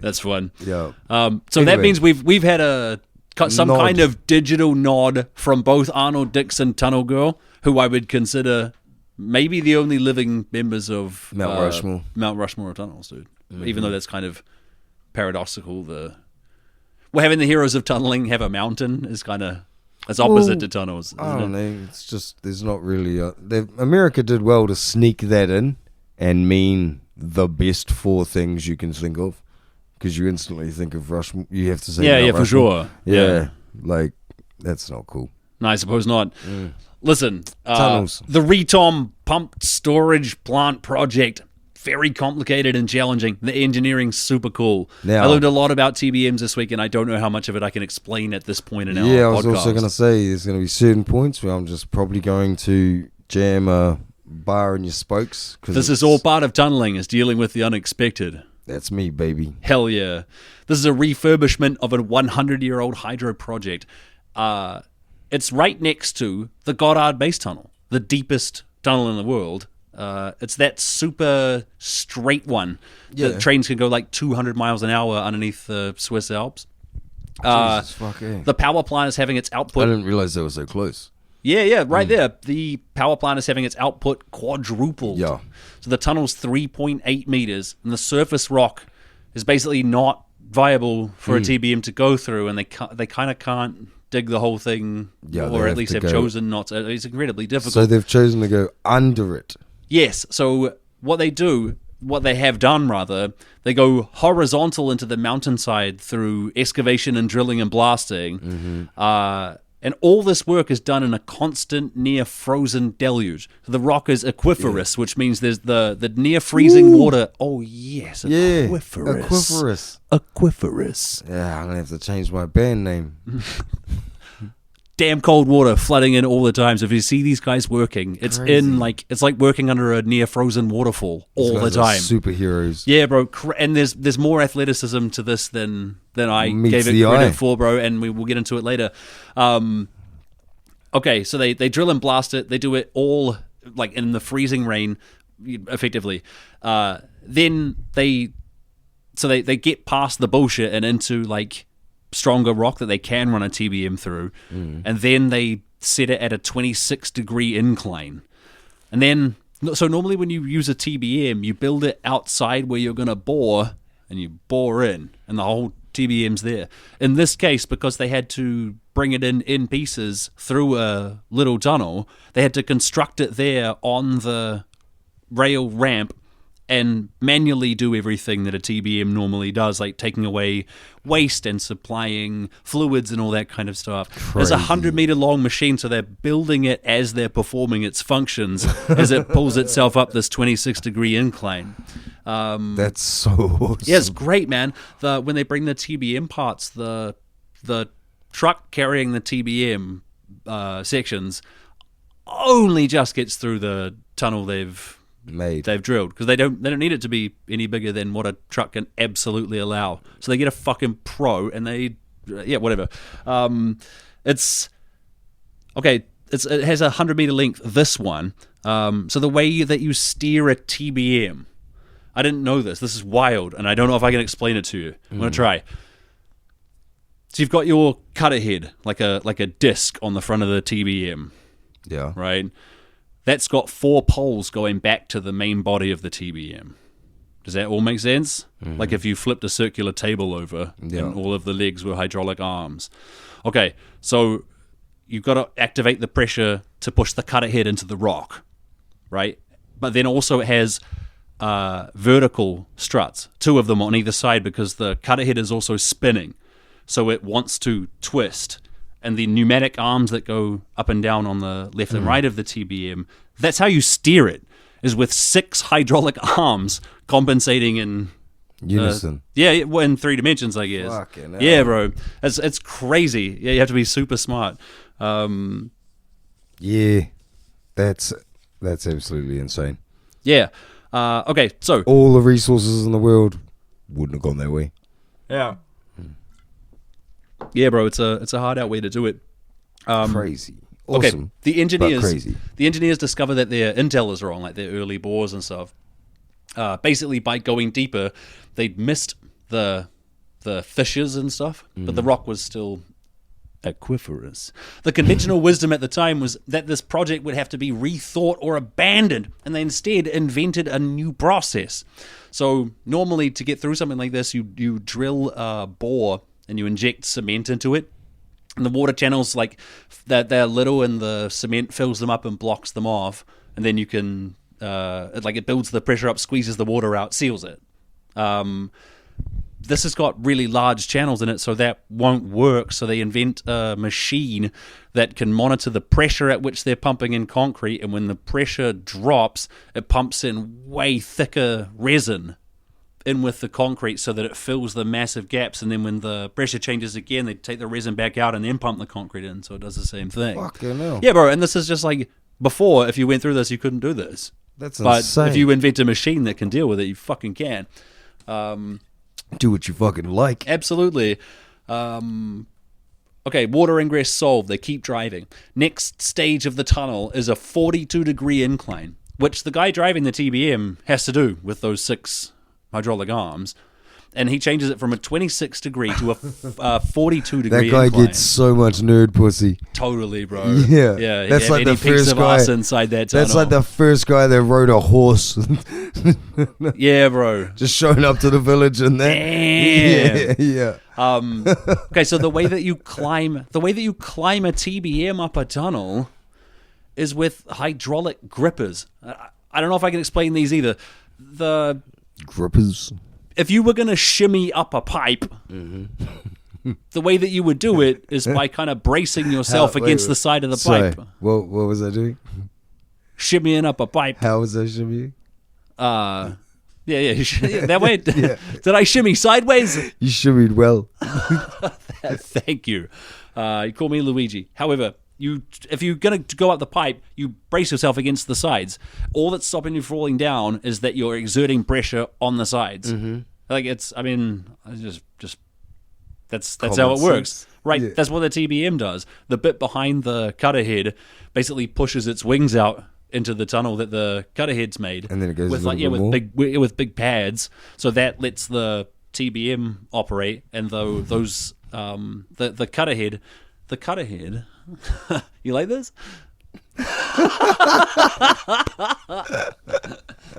That's fun.
Yeah.
So that
Anyway.
means we've had some
Nod.
kind of digital nod from both Arnold Dixon Tunnel Girl, who I would consider maybe the only living members of
Mount Rushmore.
Mount Rushmore of tunnels, dude. Even though that's kind of paradoxical. Having the heroes of tunneling have a mountain is kind of it's opposite to tunnels.
I
isn't
don't
it?
know. It's just there's not really. America did well to sneak that in and mean the best 4 things you can think of, because you instantly think of Rushmore. You have to say
Yeah,
Mount
yeah, for
Rushmore.
sure.
Yeah, like that's not cool.
No, I suppose not. Listen,
Tunnels.
the Retom pumped storage plant project, very complicated and challenging. The engineering's super cool.
Now-
I learned a lot about TBMs this week, and I don't know how much of it I can explain at this point in our
Yeah, I was
podcast.
also going to say there's going to be certain points where I'm just probably going to jam a bar in your spokes.
This is all part of tunneling, is dealing with the unexpected.
That's me, baby.
Hell yeah. This is a refurbishment of a 100-year-old hydro project. It's right next to the Goddard Base Tunnel, the deepest tunnel in the world. It's that super straight one that trains can go like 200 miles an hour underneath the Swiss Alps.
Jesus, fuck yeah.
The power plant is having its
I
output.
didn't realize they were so close.
Yeah, right there. The power plant is having its output quadrupled.
Yeah.
So the tunnel's 3.8 meters, and the surface rock is basically not viable for a TBM to go through, and they kind of can't dig the whole thing,
Yeah, they
or at
have
least
to
have
go-
chosen not to. It's incredibly difficult.
So they've chosen to go under it.
Yes. So what they have done rather, they go horizontal into the mountainside through excavation and drilling and blasting. And all this work is done in a constant near frozen deluge. So the rock is aquiferous, which means there's the near freezing water. Oh yes,
Yeah.
aquiferous.
Aquiferous.
Aquiferous.
Yeah, I'm going to have to change my band name.
Damn cold water flooding in all the time. So if you see these guys working, it's it's like working under a near frozen waterfall all the
These guys are
time.
superheroes.
Yeah, bro. And there's more athleticism to this than I
Meets
gave it
the
credit
eye.
for, bro. And we will get into it later. Okay, so they drill and blast it. They do it all like in the freezing rain, effectively. Then they get past the bullshit and into like stronger rock that they can run a TBM through, and then they set it at a 26-degree incline. And then, so normally when you use a TBM, you build it outside where you're going to bore, and you bore in, and the whole TBM's there. In this case, because they had to bring it in pieces through a little tunnel, they had to construct it there on the rail ramp and manually do everything that a TBM normally does, like taking away waste and supplying fluids and all that kind of stuff. It's a 100-meter long machine, so they're building it as they're performing its functions as it pulls itself up this 26-degree incline.
That's so awesome.
Yeah, it's great, man. When they bring the TBM parts, the truck carrying the TBM sections only just gets through the tunnel they've drilled, because they don't need it to be any bigger than what a truck can absolutely allow. So they get a fucking pro, and whatever. It's okay. It has a 100-meter length. This one. So the way that you steer a TBM, I didn't know this. This is wild, and I don't know if I can explain it to you. I'm gonna try. So you've got your cutter head, like a disc on the front of the TBM,
Yeah.
right? That's got 4 poles going back to the main body of the TBM. Does that all make sense? Like if you flipped a circular table over and all of the legs were hydraulic arms. Okay, so you've got to activate the pressure to push the cutter head into the rock, right? But then also it has vertical struts, 2 of them on either side, because the cutter head is also spinning. So it wants to twist. And the pneumatic arms that go up and down on the left and right of the TBM, that's how you steer it, is with 6 hydraulic arms compensating in
Unison.
in 3 dimensions, I guess.
Fucking hell.
Yeah, bro. It's crazy. Yeah, you have to be super smart.
Yeah. That's absolutely insane.
Yeah. Okay, so
All the resources in the world wouldn't have gone their way.
Yeah.
yeah, bro, it's a hard out way to do it.
Crazy. Awesome.
Okay, the engineers,
but crazy.
the engineers discover that their intel is wrong, like their early bores and stuff. Basically, by going deeper, they'd missed the fissures and stuff, but the rock was still aquiferous. The conventional wisdom at the time was that this project would have to be rethought or abandoned, and they instead invented a new process. So normally, to get through something like this, you drill a bore and you inject cement into it. And the water channels, like, they're little, and the cement fills them up and blocks them off. And then you can, it builds the pressure up, squeezes the water out, seals it. This has got really large channels in it, so that won't work. So they invent a machine that can monitor the pressure at which they're pumping in concrete. And when the pressure drops, it pumps in way thicker resin in with the concrete so that it fills the massive gaps, and then when the pressure changes again, they take the resin back out and then pump the concrete in, so it does the same thing.
Fucking hell.
Yeah, bro, and this is just like, before, if you went through this, you couldn't do this.
That's
but
insane.
if you invent a machine that can deal with it, you fucking can.
Do what you fucking like.
Absolutely. Okay, water ingress solved. They keep driving. Next stage of the tunnel is a 42-degree incline, which the guy driving the TBM has to do with those 6 hydraulic arms, and he changes it from a 26-degree to a 42-degree
That guy
incline.
gets so much nerd pussy.
Totally, bro.
Yeah.
Yeah,
That's like
any
the
piece
first
of
guy.
ass inside that tunnel.
That's like the first guy that rode a horse.
Yeah, bro.
Just showing up to the village and that.
Damn.
Yeah.
Okay, so the way that you climb a TBM up a tunnel is with hydraulic grippers. I don't know if I can explain these either.
Grippers.
If you were going to shimmy up a pipe, the way that you would do it is by kind of bracing yourself against the side of the pipe.
What was I doing?
Shimmying up a pipe.
How was I shimmying?
Yeah, that way. Did I shimmy sideways?
You shimmied well.
Thank you. You call me Luigi. However, if you're going to go up the pipe, you brace yourself against the sides. All that's stopping you falling down is that you're exerting pressure on the sides. Like that's how it works. Right,
Yeah.
that's what the TBM does. The bit behind the cutter head basically pushes its wings out into the tunnel that the cutter head's made.
And then it goes
with
a little bit more?
with big pads. So that lets the TBM operate, and those the cutter head. You like this?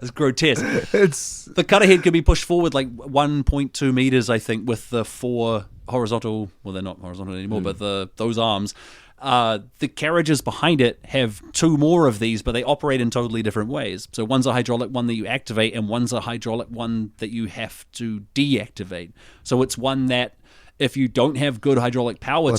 It's grotesque. The cutter head can be pushed forward like 1.2 meters, I think, with the 4 horizontal. Well, they're not horizontal anymore, but those arms. The carriages behind it have 2 more of these, but they operate in totally different ways. So one's a hydraulic one that you activate, and one's a hydraulic one that you have to deactivate. So it's one that, if you don't have good hydraulic power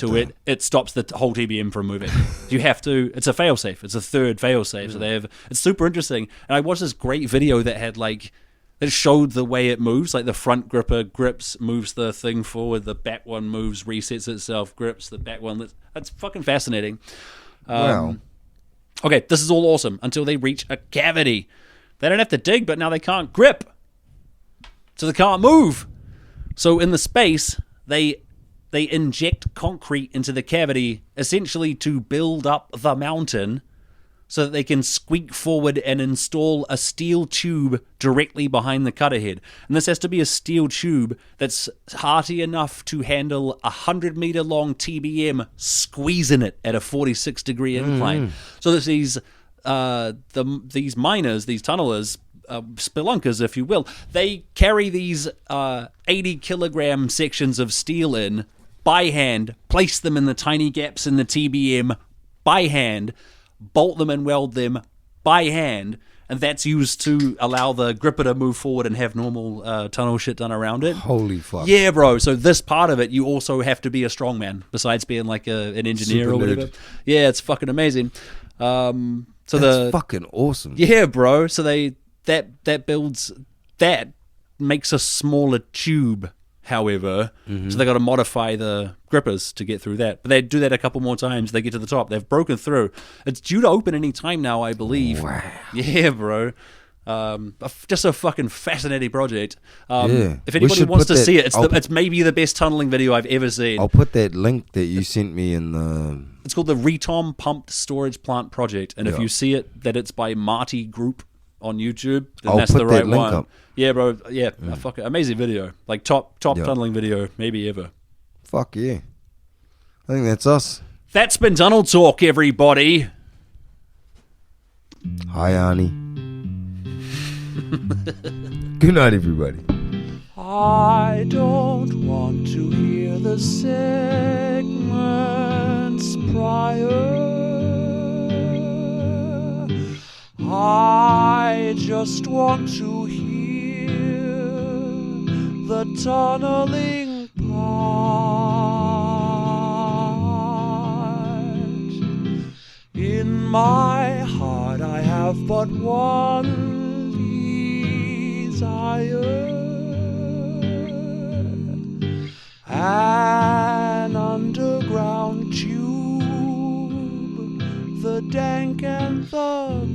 it stops the whole TBM from moving. You have to. It's a failsafe. It's a third failsafe. So it's super interesting. And I watched this great video that had that showed the way it moves. Like the front gripper grips, moves the thing forward. The back one moves, resets itself, grips. The back one. That's fucking fascinating.
Wow.
Okay, this is all awesome until they reach a cavity. They don't have to dig, but now they can't grip. So they can't move. So in the space, they inject concrete into the cavity, essentially to build up the mountain so that they can squeak forward and install a steel tube directly behind the cutter head. And this has to be a steel tube that's hearty enough to handle a 100-meter long TBM squeezing it at a 46-degree incline. So there's these miners, these tunnelers, spelunkers, if you will, they carry these 80-kilogram sections of steel in by hand, place them in the tiny gaps in the TBM by hand, bolt them and weld them by hand, and that's used to allow the gripper to move forward and have normal tunnel shit done around it.
Holy fuck.
Yeah, bro. So this part of it, you also have to be a strongman, besides being like an engineer
Super
or whatever.
nerd.
Yeah, it's fucking amazing.
That's fucking awesome.
Yeah, bro. So that makes a smaller tube, however. So they got to modify the grippers to get through that. But they do that a couple more times. They get to the top. They've broken through. It's due to open any time now, I believe.
Wow.
Yeah, bro. Just a fucking fascinating project.
Yeah.
If
We
anybody
should
wants
put
to
that-
see it,
I'll-
it's maybe the best tunneling video I've ever seen.
I'll put that link that you sent me in the.
It's called the Retom Pumped Storage Plant Project, and if
Yeah.
you see it, that it's by Marty Group on YouTube, then
I'll
that's
put
the
that
right
link
one.
up.
Yeah, bro. Yeah, fucking amazing video. Like top
Yeah.
tunneling video maybe ever.
Fuck yeah. I think that's us.
That's been Tunnel Talk, everybody.
Hi, Arnie. Good night, everybody.
I don't want to hear the segments prior. I just want to hear the tunneling part. In my heart I have but one desire. An underground tube, the dank and the